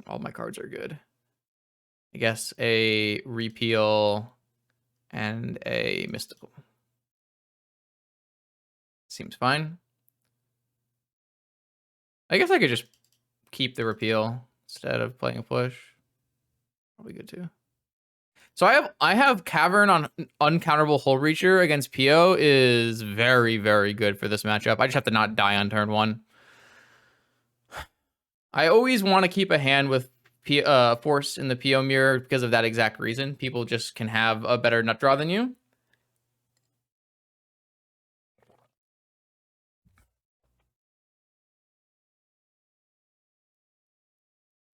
all my cards are good. I guess a Repeal and a Mystical. Seems fine. I guess I could just keep the Repeal instead of playing a push. Probably good too. So I have Cavern on Uncounterable Hull Breacher against PO is very, very good for this matchup. I just have to not die on turn 1. I always want to keep a hand with Force in the PO mirror because of that exact reason. People just can have a better nut draw than you.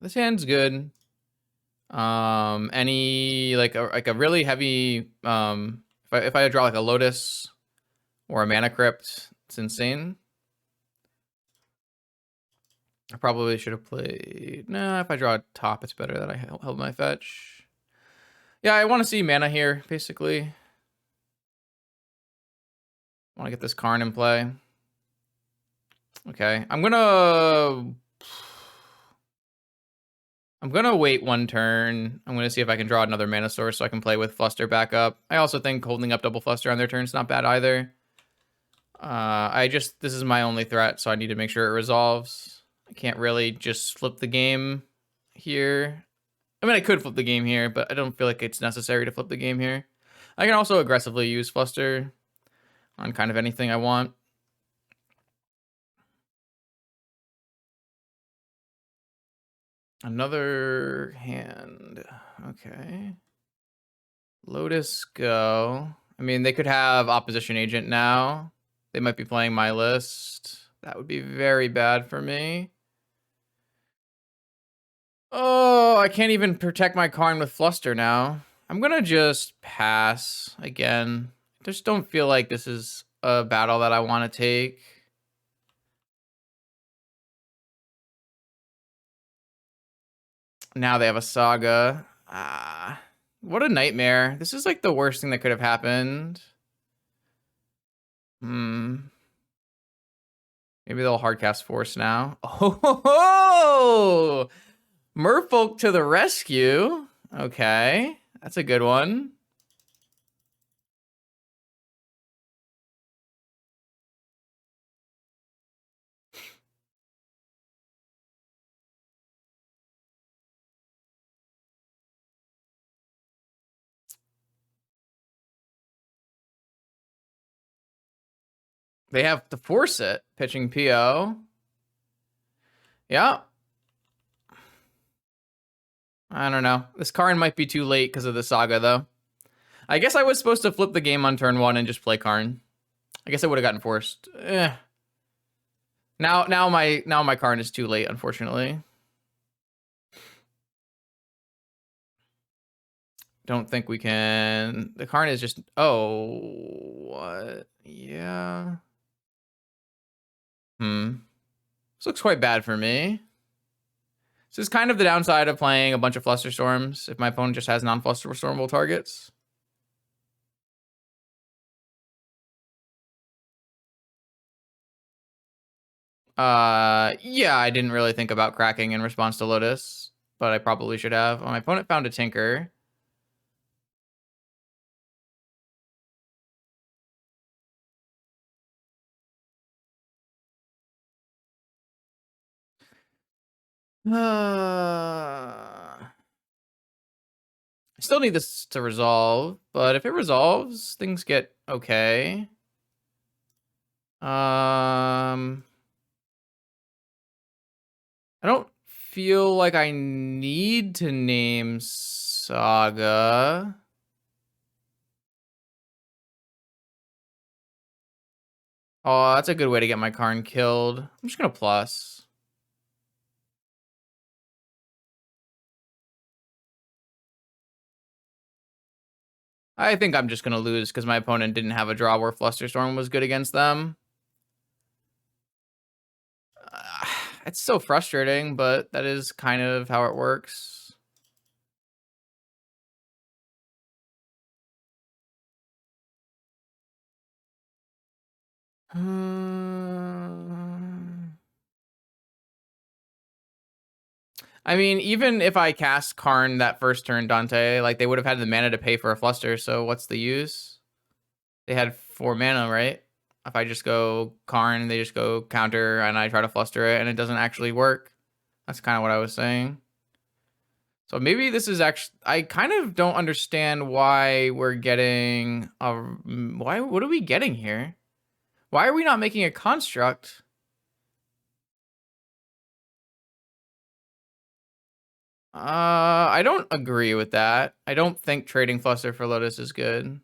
This hand's good. Any like a really heavy if I draw like a Lotus or a Mana Crypt, it's insane. I probably should have played. Nah, if I draw a top, it's better that I held my fetch. Yeah, I want to see mana here, basically. I want to get this Karn in play. Okay, I'm gonna wait 1 turn. I'm gonna see if I can draw another mana source so I can play with Fluster back up. I also think holding up double Fluster on their turn is not bad either. This is my only threat, so I need to make sure it resolves. I can't really just flip the game here. I mean, I could flip the game here, but I don't feel like it's necessary to flip the game here. I can also aggressively use Fluster on kind of anything I want. Another hand. Okay. Lotus go. I mean, they could have Opposition Agent now. They might be playing my list. That would be very bad for me. Oh, I can't even protect my Karn with Fluster now. I'm gonna just pass again. I just don't feel like this is a battle that I want to take. Now they have a Saga. What a nightmare. This is like the worst thing that could have happened. Maybe they'll hardcast Force now. Oh, Merfolk to the rescue. Okay, that's a good one. They have to force it, pitching PO. Yeah. I don't know. This Karn might be too late because of the Saga, though. I guess I was supposed to flip the game on turn 1 and just play Karn. I guess I would have gotten forced. Now my Karn is too late, unfortunately. Don't think we can. The Karn is just. Oh, what? Yeah. This looks quite bad for me. This is kind of the downside of playing a bunch of Flusterstorms if my opponent just has non-Flusterstormable targets. Yeah, I didn't really think about cracking in response to Lotus, but I probably should have. My opponent found a Tinker. I still need this to resolve, but if it resolves, things get okay. I don't feel like I need to name Saga. Oh, that's a good way to get my Karn killed. I'm just gonna plus. I think I'm just gonna lose because my opponent didn't have a draw where Flusterstorm was good against them. It's so frustrating, but that is kind of how it works. I mean, even if I cast Karn that first turn, Dante, like they would have had the mana to pay for a Fluster, so what's the use? They had 4 mana, right? If I just go Karn, they just go counter, and I try to Fluster it, and it doesn't actually work. That's kind of what I was saying. So maybe this is actually... I kind of don't understand why we're getting... What are we getting here? Why are we not making a construct? I don't agree with that. I don't think trading Fluster for Lotus is good.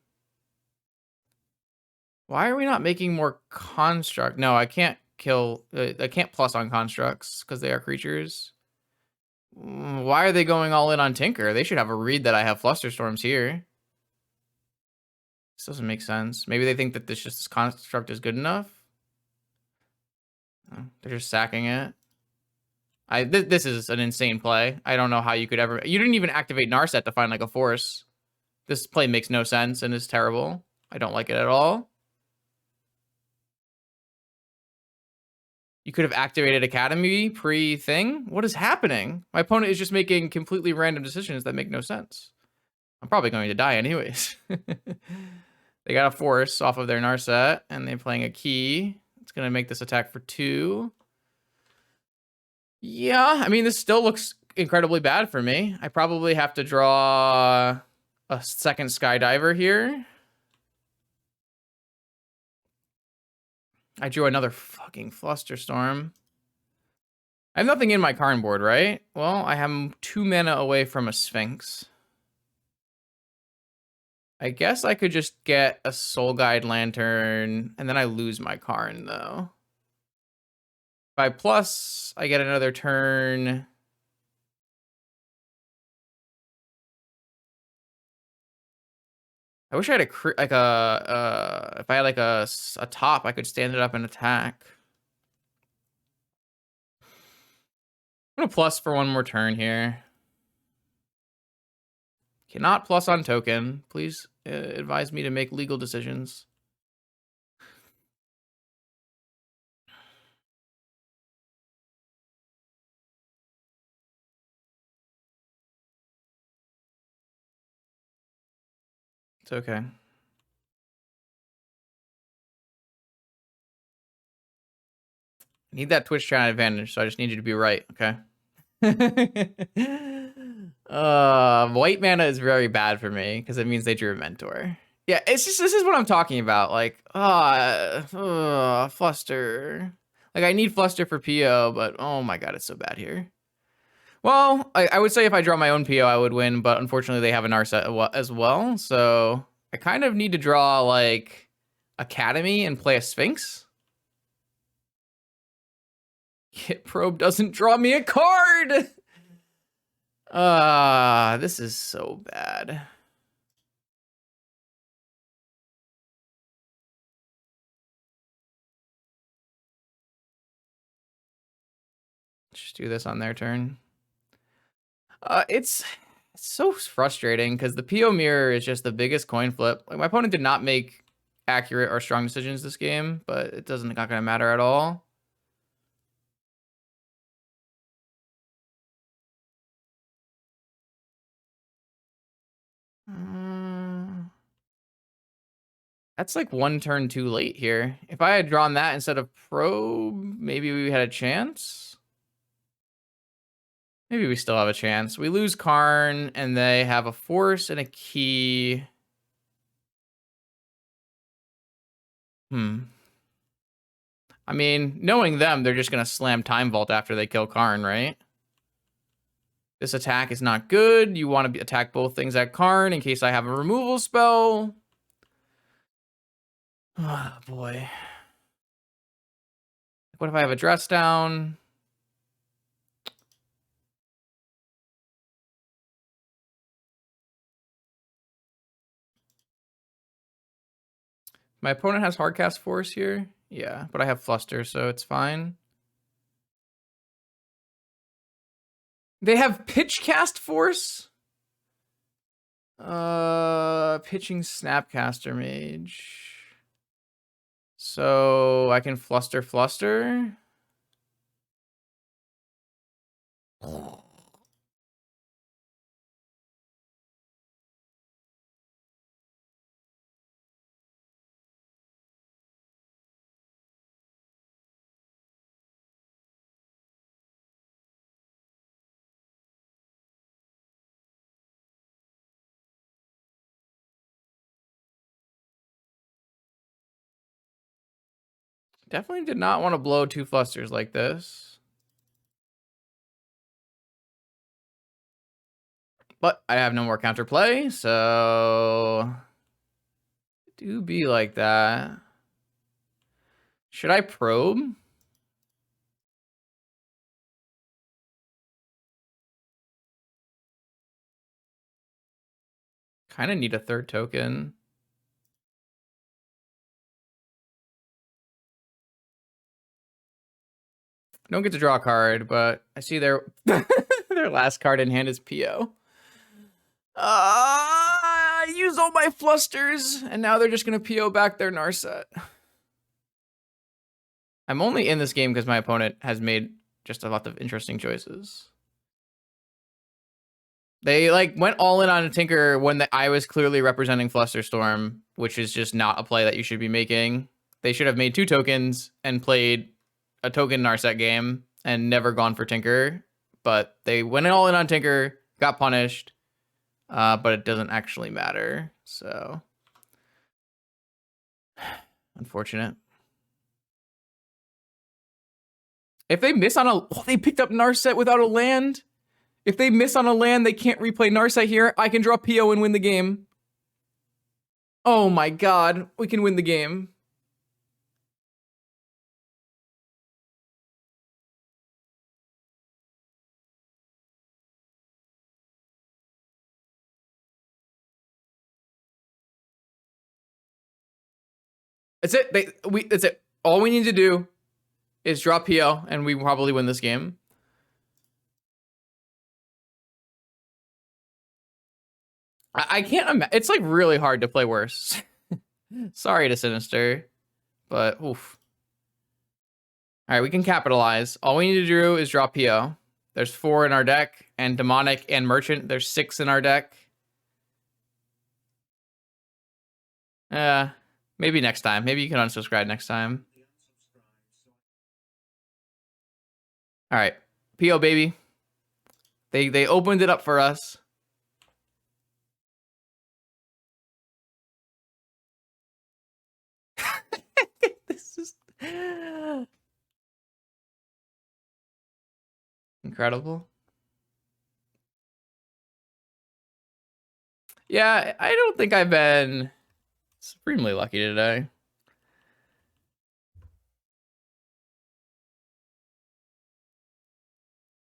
Why are we not making more construct? No, I can't kill... I can't plus on constructs because they are creatures. Why are they going all in on Tinker? They should have a read that I have Flusterstorms here. This doesn't make sense. Maybe they think that this construct is good enough. They're just sacking it. This is an insane play. I don't know how you could ever... You didn't even activate Narset to find like a force. This play makes no sense and is terrible. I don't like it at all. You could have activated Academy pre-thing? What is happening? My opponent is just making completely random decisions that make no sense. I'm probably going to die anyways. They got a force off of their Narset, and they're playing a key. It's going to make this attack for 2. Yeah, I mean, this still looks incredibly bad for me. I probably have to draw a second Skydiver here. I drew another fucking Flusterstorm. I have nothing in my Karn board, right? Well, I have 2 mana away from a Sphinx. I guess I could just get a Soul Guide Lantern, and then I lose my Karn, though. If I plus, I get another turn. I wish I had if I had like a top, I could stand it up and attack. I'm gonna plus for 1 more turn here. Cannot plus on token. Please advise me to make legal decisions. It's okay. I need that Twitch chat advantage, so I just need you to be right, okay? White mana is very bad for me because it means they drew a mentor. Yeah, it's just this is what I'm talking about. Like, Fluster. Like, I need Fluster for PO, but oh my god, it's so bad here. Well, I would say if I draw my own PO, I would win, but unfortunately they have an Narset as well, so I kind of need to draw, like, Academy and play a Sphinx. Hit Probe doesn't draw me a card! This is so bad. Just do this on their turn. It's so frustrating because the PO mirror is just the biggest coin flip. Like, my opponent did not make accurate or strong decisions this game, but it not gonna matter at all. That's like one turn too late here. If I had drawn that instead of probe, maybe we had a chance. Maybe we still have a chance. We lose Karn, and they have a force and a key. I mean, knowing them, they're just going to slam Time Vault after they kill Karn, right? This attack is not good. You want to attack both things at Karn in case I have a removal spell. Oh, boy. What if I have a dress down? My opponent has Hardcast Force here. Yeah, but I have Fluster, so it's fine. They have Pitchcast Force? Pitching Snapcaster Mage. So I can Fluster. Definitely did not want to blow 2 Flusters like this. But I have no more counterplay, so do be like that. Should I probe? Kind of need a third token. Don't get to draw a card, but I see their their last card in hand is PO. I used all my Flusters, and now they're just going to PO back their Narset. I'm only in this game because my opponent has made just a lot of interesting choices. They like went all in on a Tinker when I was clearly representing Flusterstorm, which is just not a play that you should be making. They should have made 2 tokens and played a token Narset game and never gone for Tinker. But they went all in on Tinker, got punished, but it doesn't actually matter. So, unfortunate. If they miss on they picked up Narset without a land. If they miss on a land, they can't replay Narset here. I can draw PO and win the game. Oh my god, we can win the game. That's it. That's it. All we need to do is draw PO, and we probably win this game. I can't imagine. It's like really hard to play worse. Sorry to Sinister, but oof. All right, we can capitalize. All we need to do is draw PO. There's 4 in our deck, and Demonic and Merchant. There's 6 in our deck. Maybe next time. Maybe you can unsubscribe next time. All right, PO baby. They opened it up for us. This is incredible. Yeah, I don't think I've been supremely lucky today.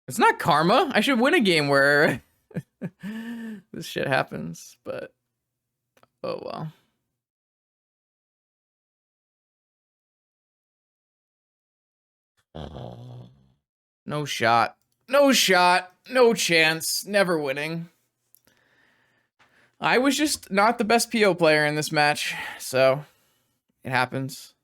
It's not karma. I should win a game where this shit happens, but oh well. No shot. No shot. No chance. Never winning. I was just not the best PO player in this match, so it happens.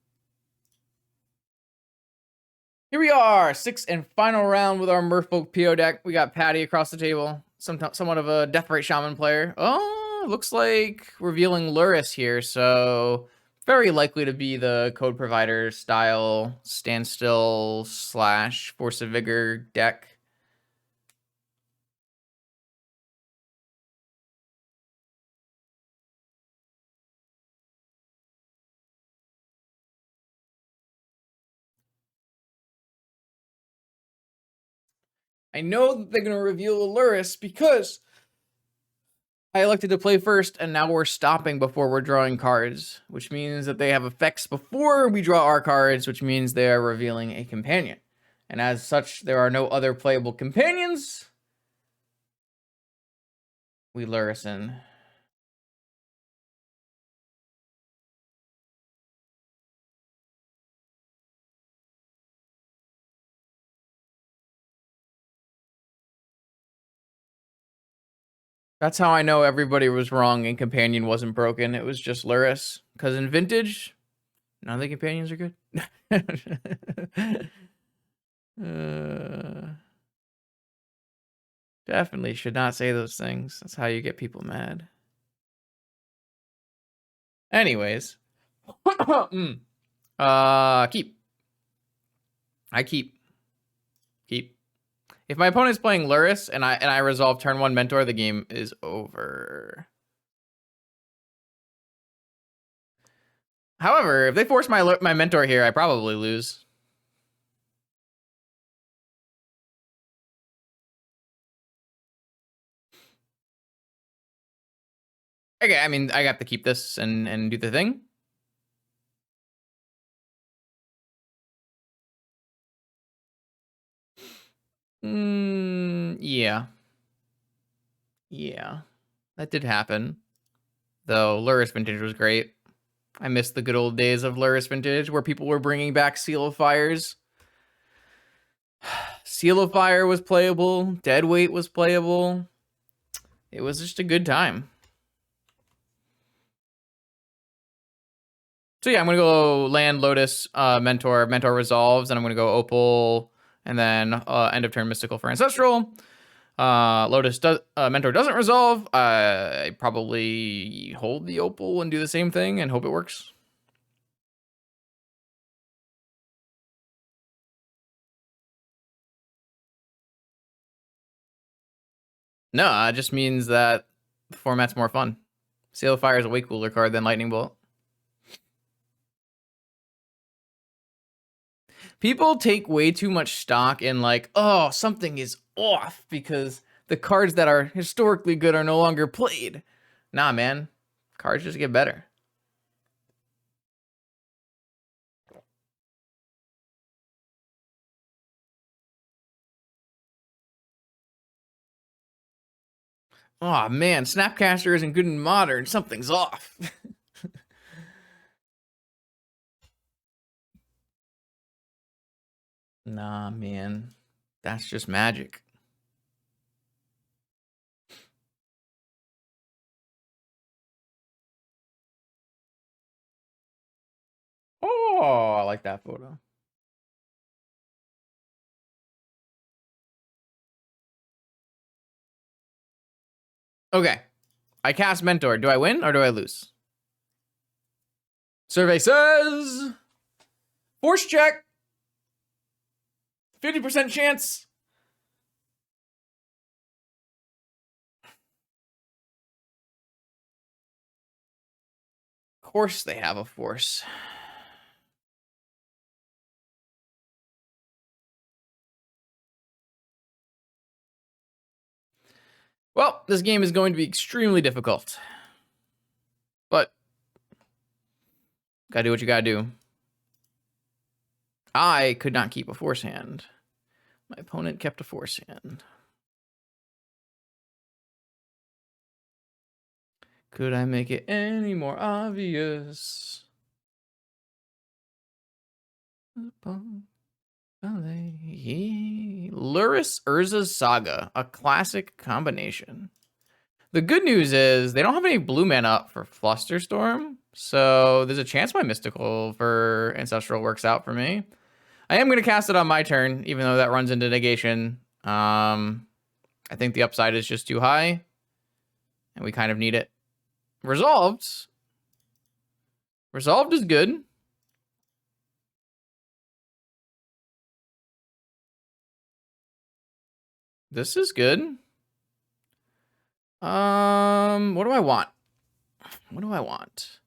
Here we are, 6th and final round with our Merfolk PO deck. We got Patty across the table, somewhat of a Deathrite Shaman player. Oh, looks like revealing Lurrus here, so very likely to be the code provider style standstill / force of vigor deck. I know that they're going to reveal a Lurrus because I elected to play first, and now we're stopping before we're drawing cards, which means that they have effects before we draw our cards, which means they are revealing a companion. And as such, there are no other playable companions. We Lurrus in. That's how I know everybody was wrong and Companion wasn't broken. It was just Lurrus. Because in Vintage, none of the Companions are good. Definitely should not say those things. That's how you get people mad. Anyways. Keep. I keep. Keep. If my opponent's playing Lurrus and I resolve turn 1 Mentor, the game is over. However, if they force my Mentor here, I probably lose. Okay, I mean, I got to keep this and do the thing. Yeah. Yeah. That did happen. Though Lurrus Vintage was great. I miss the good old days of Lurrus Vintage where people were bringing back Seal of Fires. Seal of Fire was playable. Deadweight was playable. It was just a good time. So yeah, I'm going to go land Lotus, Mentor resolves, and I'm going to go Opal, and then end of turn Mystical for Ancestral. Lotus does Mentor doesn't resolve. I probably hold the Opal and do the same thing and hope it works. No, it just means that the format's more fun. Seal of Fire is a way cooler card than Lightning Bolt. People take way too much stock in like, oh, something is off because the cards that are historically good are no longer played. Nah, man. Cards just get better. Oh, man. Snapcaster isn't good in Modern. Something's off. Nah, man. That's just magic. Oh, I like that photo. Okay. I cast Mentor. Do I win or do I lose? Survey says... Force check. 50% chance. Of course they have a force. Well, this game is going to be extremely difficult. But gotta do what you gotta do. I could not keep a force hand. My opponent kept a force hand. Could I make it any more obvious? Lurrus Urza's Saga, a classic combination. The good news is they don't have any blue mana up for Flusterstorm, so there's a chance my Mystical for Ancestral works out for me. I am going to cast it on my turn, even though that runs into negation. I think the upside is just too high, and we kind of need it. Resolved. Resolved is good. This is good. What do I want? What do I want?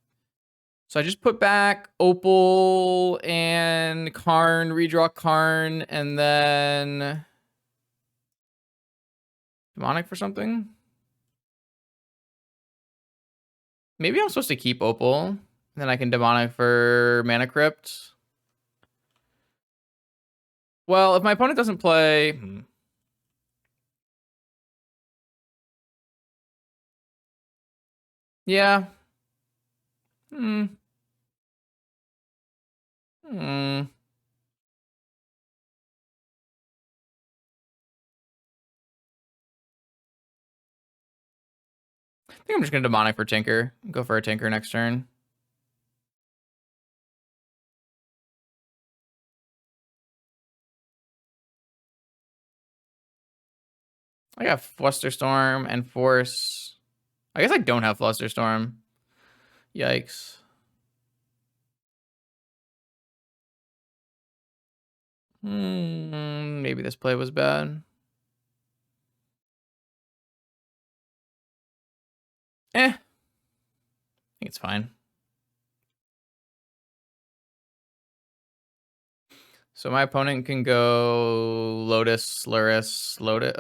So I just put back Opal and Karn, redraw Karn, and then Demonic for something? Maybe I'm supposed to keep Opal, and then I can Demonic for Mana Crypt. Well, if my opponent doesn't play... Yeah. Hmm. Hmm. I think I'm just going to Demonic for Tinker. Go for a Tinker next turn. I got Flusterstorm and Force. I guess I don't have Flusterstorm. Yikes. Maybe this play was bad. I think it's fine. So my opponent can go Lotus, Lurrus, Lotus,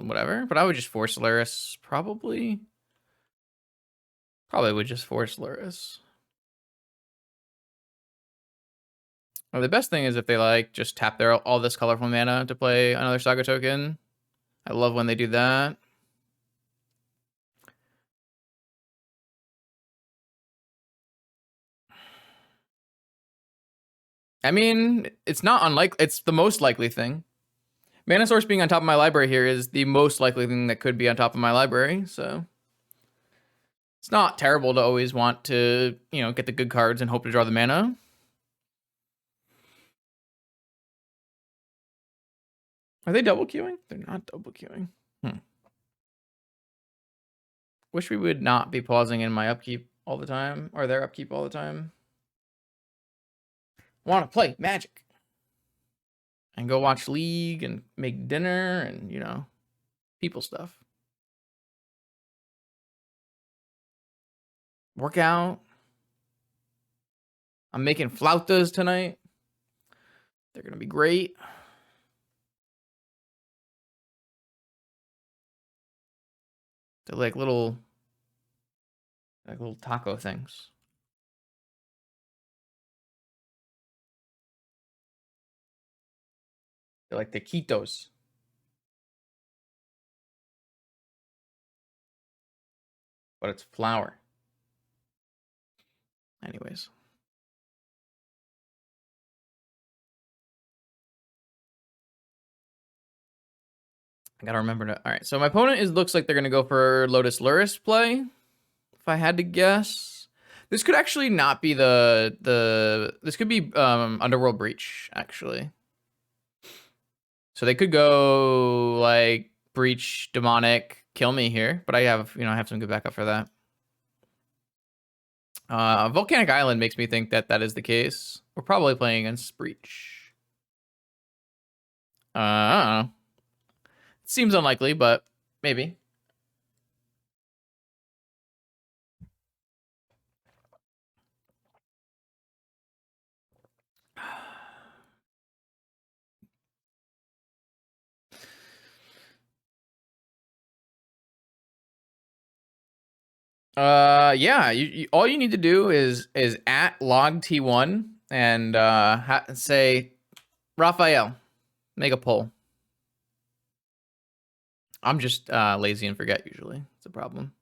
whatever. But I would just force Lurrus, probably. Probably would just force Lurrus. Well, the best thing is if they like just tap their all this colorful mana to play another Saga token. I love when they do that. I mean, it's not unlikely. It's the most likely thing. Mana Source being on top of my library here is the most likely thing that could be on top of my library, so it's not terrible to always want to, you know, get the good cards and hope to draw the mana. Are they double queuing? They're not double queuing. Wish we would not be pausing in my upkeep all the time, or their upkeep all the time. Want to play Magic. And go watch League and make dinner and, you know, people stuff. Workout. I'm making flautas tonight. They're going to be great. They're like little taco things. They're like taquitos. But it's flour. Anyways. I gotta remember to... All right, so my opponent looks like they're going to go for Lotus Lurrus play. If I had to guess. This could actually not be this could be Underworld Breach, actually. So they could go like Breach, Demonic, kill me here, but I have some good backup for that. Volcanic Island makes me think that that is the case. We're probably playing against Breach. I don't know. Seems unlikely, but maybe. Yeah, all you need to do is at log T1 and say, Raphael, make a poll. I'm just lazy and forget usually. It's a problem.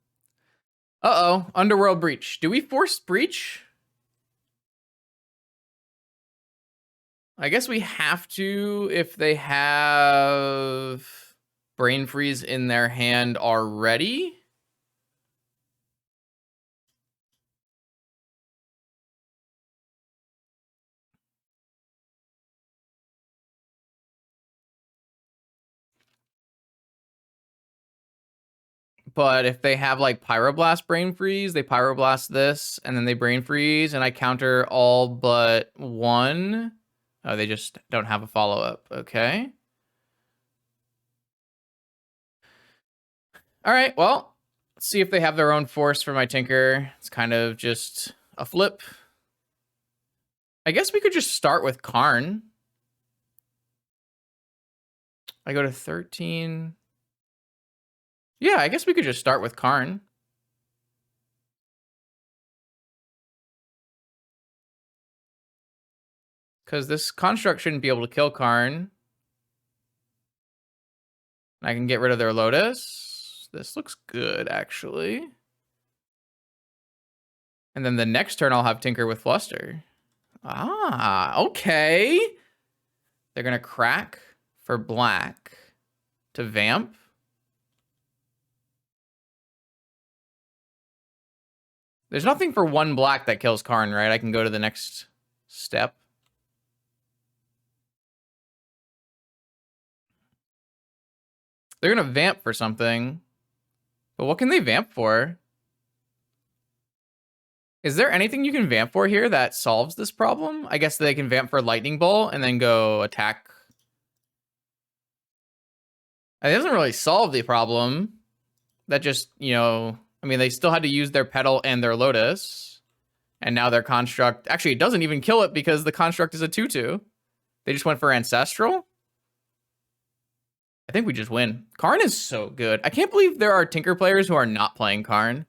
Uh-oh, Underworld Breach. Do we force Breach? I guess we have to if they have Brain Freeze in their hand already. but if they have like Pyroblast Brain Freeze, they Pyroblast this, and then they Brain Freeze, and I counter all but one. Oh, they just don't have a follow-up. Okay. All right, well, let's see if they have their own force for my Tinker. It's kind of just a flip. I guess we could just start with Karn. I go to 13. Yeah, I guess we could just start with Karn. Because this construct shouldn't be able to kill Karn. I can get rid of their Lotus. This looks good, actually. And then the next turn, I'll have Tinker with Fluster. Ah, okay. They're going to crack for black to vamp. There's nothing for one black that kills Karn, right? I can go to the next step. They're going to vamp for something. But what can they vamp for? Is there anything you can vamp for here that solves this problem? I guess they can vamp for Lightning Bolt and then go attack. It doesn't really solve the problem. That just, you know, I mean, they still had to use their Petal and their Lotus. And now their Construct... Actually, it doesn't even kill it because the Construct is a 2-2. They just went for Ancestral. I think we just win. Karn is so good. I can't believe there are Tinker players who are not playing Karn.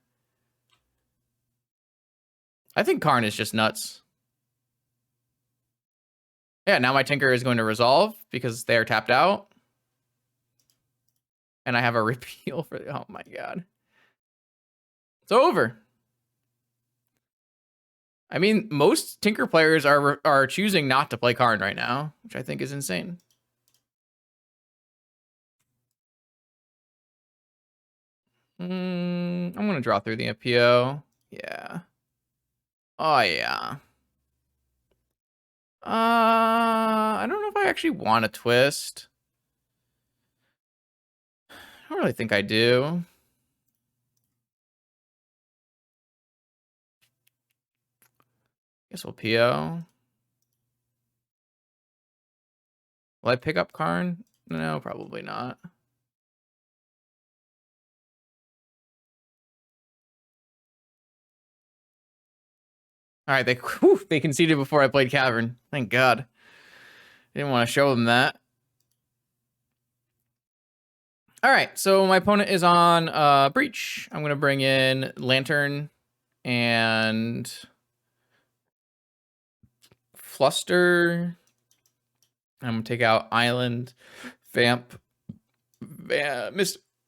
I think Karn is just nuts. Yeah, now my Tinker is going to resolve because they are tapped out. And I have a repeal for... Oh my god. It's over. I mean, most Tinker players are choosing not to play Karn right now, which I think is insane. I'm going to draw through the FPO. Yeah. Oh, yeah. I don't know if I actually want to twist. I don't really think I do. Guess we'll PO. Will I pick up Karn? No, probably not. All right, they conceded before I played Cavern. Thank God. Didn't want to show them that. All right, so my opponent is on Breach. I'm going to bring in Lantern and Fluster. I'm going to take out Island, Vamp,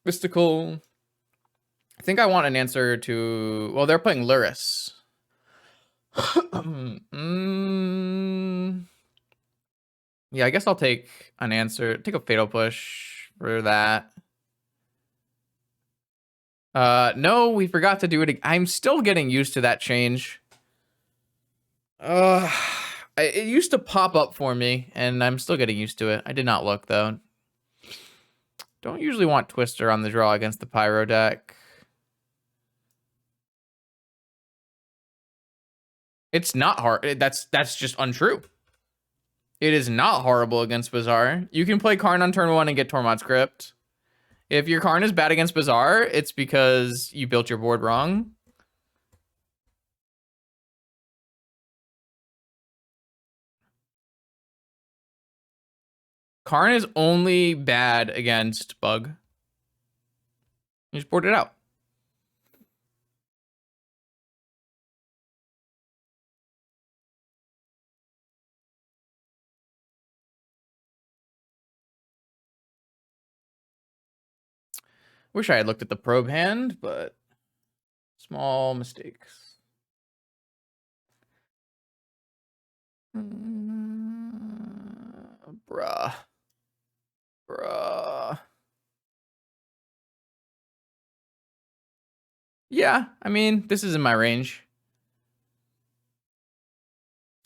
Mystical. I think I want an answer to... Well, they're playing Lurrus. Yeah, I guess I'll take an answer. Take a Fatal Push for that. No, we forgot to do it. I'm still getting used to that change. It used to pop up for me, and I'm still getting used to it. I did not look, though. Don't usually want Twister on the draw against the Pyro deck. It's not hard. That's just untrue. It is not horrible against Bazaar. You can play Karn on turn 1 and get Tormod's Crypt. If your Karn is bad against Bazaar, it's because you built your board wrong. Karn is only bad against Bug. You just board it out. Wish I had looked at the probe hand, but small mistakes. Bruh. Yeah, I mean, this is in my range.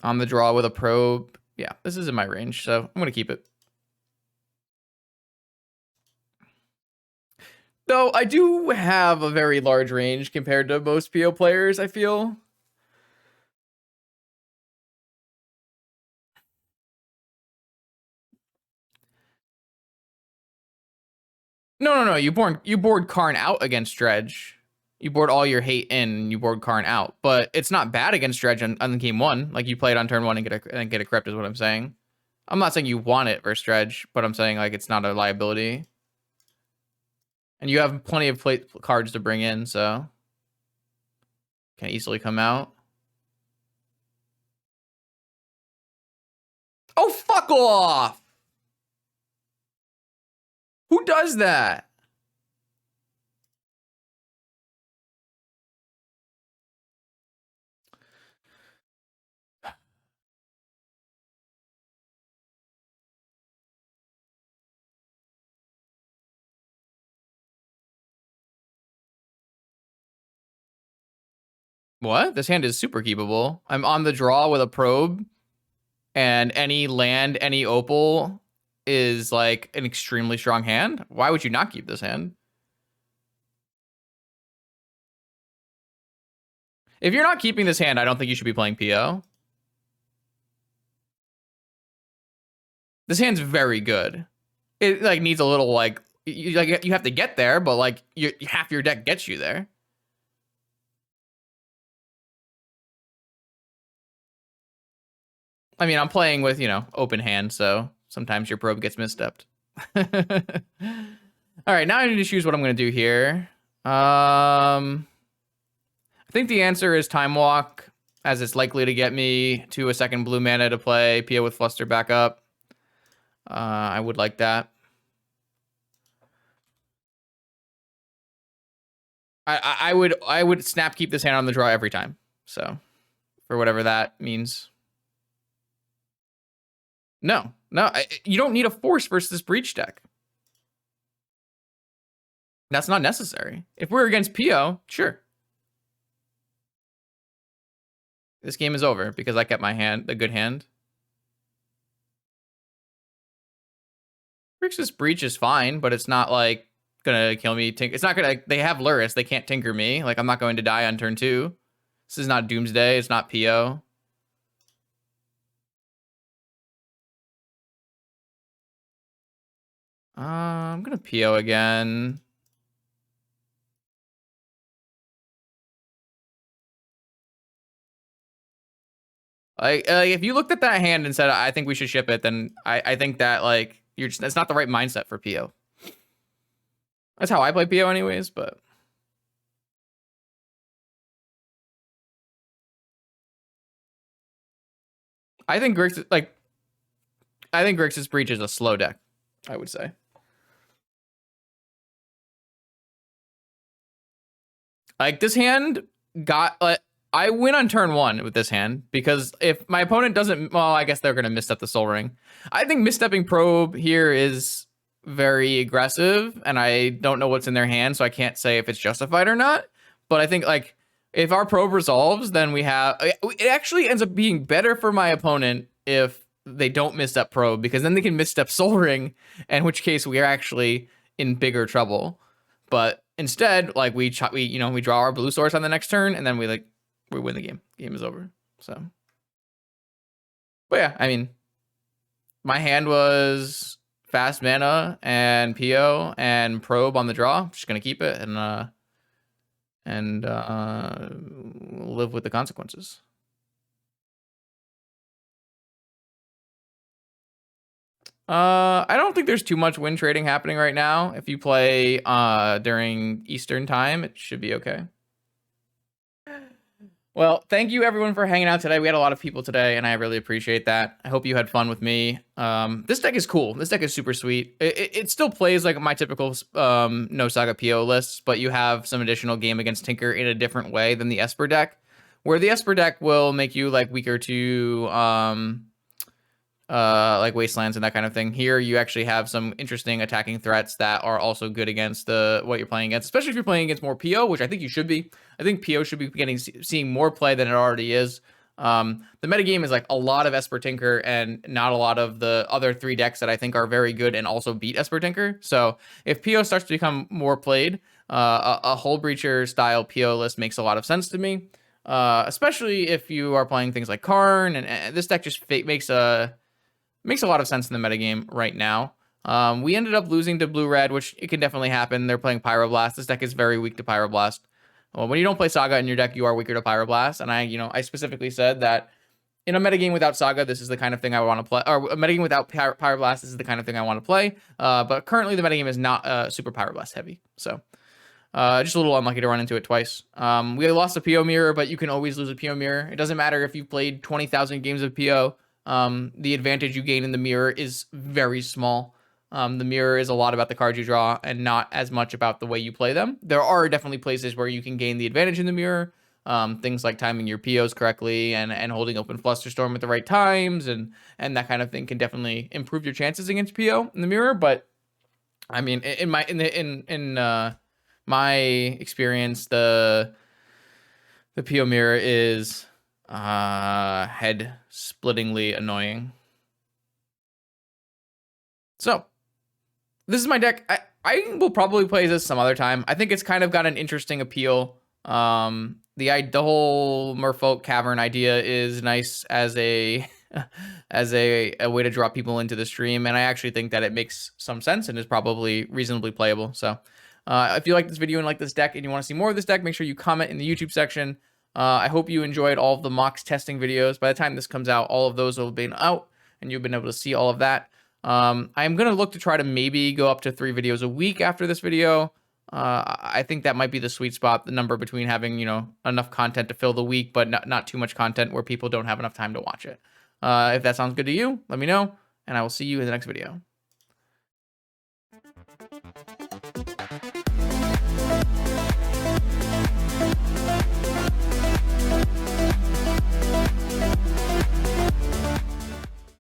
On the draw with a probe. Yeah, this is in my range, so I'm going to keep it. Though I do have a very large range compared to most PO players, I feel. No. You board Karn out against Dredge. You board all your hate in, and you board Karn out. But it's not bad against Dredge on game one. Like, you play it on turn one and get a crypt is what I'm saying. I'm not saying you want it versus Dredge, but I'm saying, like, it's not a liability. And you have plenty of cards to bring in, so can easily come out. Oh, fuck off! Who does that? What? This hand is super keepable. I'm on the draw with a probe, and any land, any opal is like an extremely strong hand. Why would you not keep this hand? If you're not keeping this hand, I don't think you should be playing PO. This hand's very good. It like needs a little like you have to get there, but like half your deck gets you there. I mean, I'm playing with, open hand, so sometimes your probe gets misstepped. All right, now I need to choose what I'm going to do here. I think the answer is Time Walk, as it's likely to get me to a second blue mana to play PO with Fluster back up. I would like that. I would snap keep this hand on the draw every time. So, for whatever that means. No, you don't need a force versus this breach deck. That's not necessary. If we're against PO, sure. This game is over because I kept my hand, a good hand. Grixis Breach is fine, but it's not like gonna kill me. It's not gonna. They have Lurrus. They can't tinker me. Like, I'm not going to die on turn 2. This is not Doomsday. It's not PO. I'm gonna PO again. Like, if you looked at that hand and said, I think we should ship it, then I think that, like, that's not the right mindset for PO. That's how I play PO anyways, but. I think Grixis Breach is a slow deck, I would say. Like, this hand got, I win on turn 1 with this hand because if my opponent doesn't, well, I guess they're going to misstep the Soul Ring. I think misstepping Probe here is very aggressive, and I don't know what's in their hand, so I can't say if it's justified or not. But I think, like, if our Probe resolves, then it actually ends up being better for my opponent if they don't misstep Probe, because then they can misstep Soul Ring, in which case we are actually in bigger trouble. But instead, like, we draw our blue source on the next turn, and then we win the game. Game is over. So, but yeah, I mean, my hand was fast mana and PO and probe on the draw. I'm just gonna keep it and live with the consequences. I don't think there's too much win trading happening right now. If you play during Eastern time, it should be okay. Well, thank you everyone for hanging out today. We had a lot of people today, and I really appreciate that. I hope you had fun with me. This deck is cool. This deck is super sweet. It still plays like my typical No Saga PO lists, but you have some additional game against Tinker in a different way than the Esper deck, where the Esper deck will make you like weaker to like Wastelands and that kind of thing. Here, you actually have some interesting attacking threats that are also good against what you're playing against, especially if you're playing against more PO, which I think you should be. I think PO should be seeing more play than it already is. The metagame is like a lot of Esper Tinker and not a lot of the other 3 decks that I think are very good and also beat Esper Tinker. So if PO starts to become more played, a Hull Breacher style PO list makes a lot of sense to me, especially if you are playing things like Karn, and this deck just makes a lot of sense in the metagame right now. We ended up losing to Blue-Red, which it can definitely happen. They're playing Pyroblast. This deck is very weak to Pyroblast. Well, when you don't play Saga in your deck, you are weaker to Pyroblast, and I specifically said that in a metagame without Saga, this is the kind of thing I want to play, or a metagame without Pyroblast, this is the kind of thing I want to play. But currently the metagame is not super Pyroblast heavy, so just a little unlucky to run into it twice. We lost a PO mirror, but you can always lose a PO mirror. It doesn't matter if you've played 20,000 games of PO. The advantage you gain in the mirror is very small. The mirror is a lot about the cards you draw and not as much about the way you play them. There are definitely places where you can gain the advantage in the mirror. Things like timing your POs correctly and holding open Flusterstorm at the right times and that kind of thing can definitely improve your chances against PO in the mirror. But I mean, in my experience, the PO mirror is head splittingly annoying. So this is my deck. I will probably play this some other time. I think it's kind of got an interesting appeal. The whole Merfolk Cavern idea is nice as a a way to draw people into the stream, and I actually think that it makes some sense and is probably reasonably playable. So if you like this video and like this deck and you want to see more of this deck, make sure you comment in the YouTube section. I hope you enjoyed all of the mocks testing videos. By the time this comes out, all of those will have been out and you've been able to see all of that. I'm going to look to try to maybe go up to 3 videos a week after this video. I think that might be the sweet spot, the number between having, enough content to fill the week, but not too much content where people don't have enough time to watch it. If that sounds good to you, let me know, and I will see you in the next video.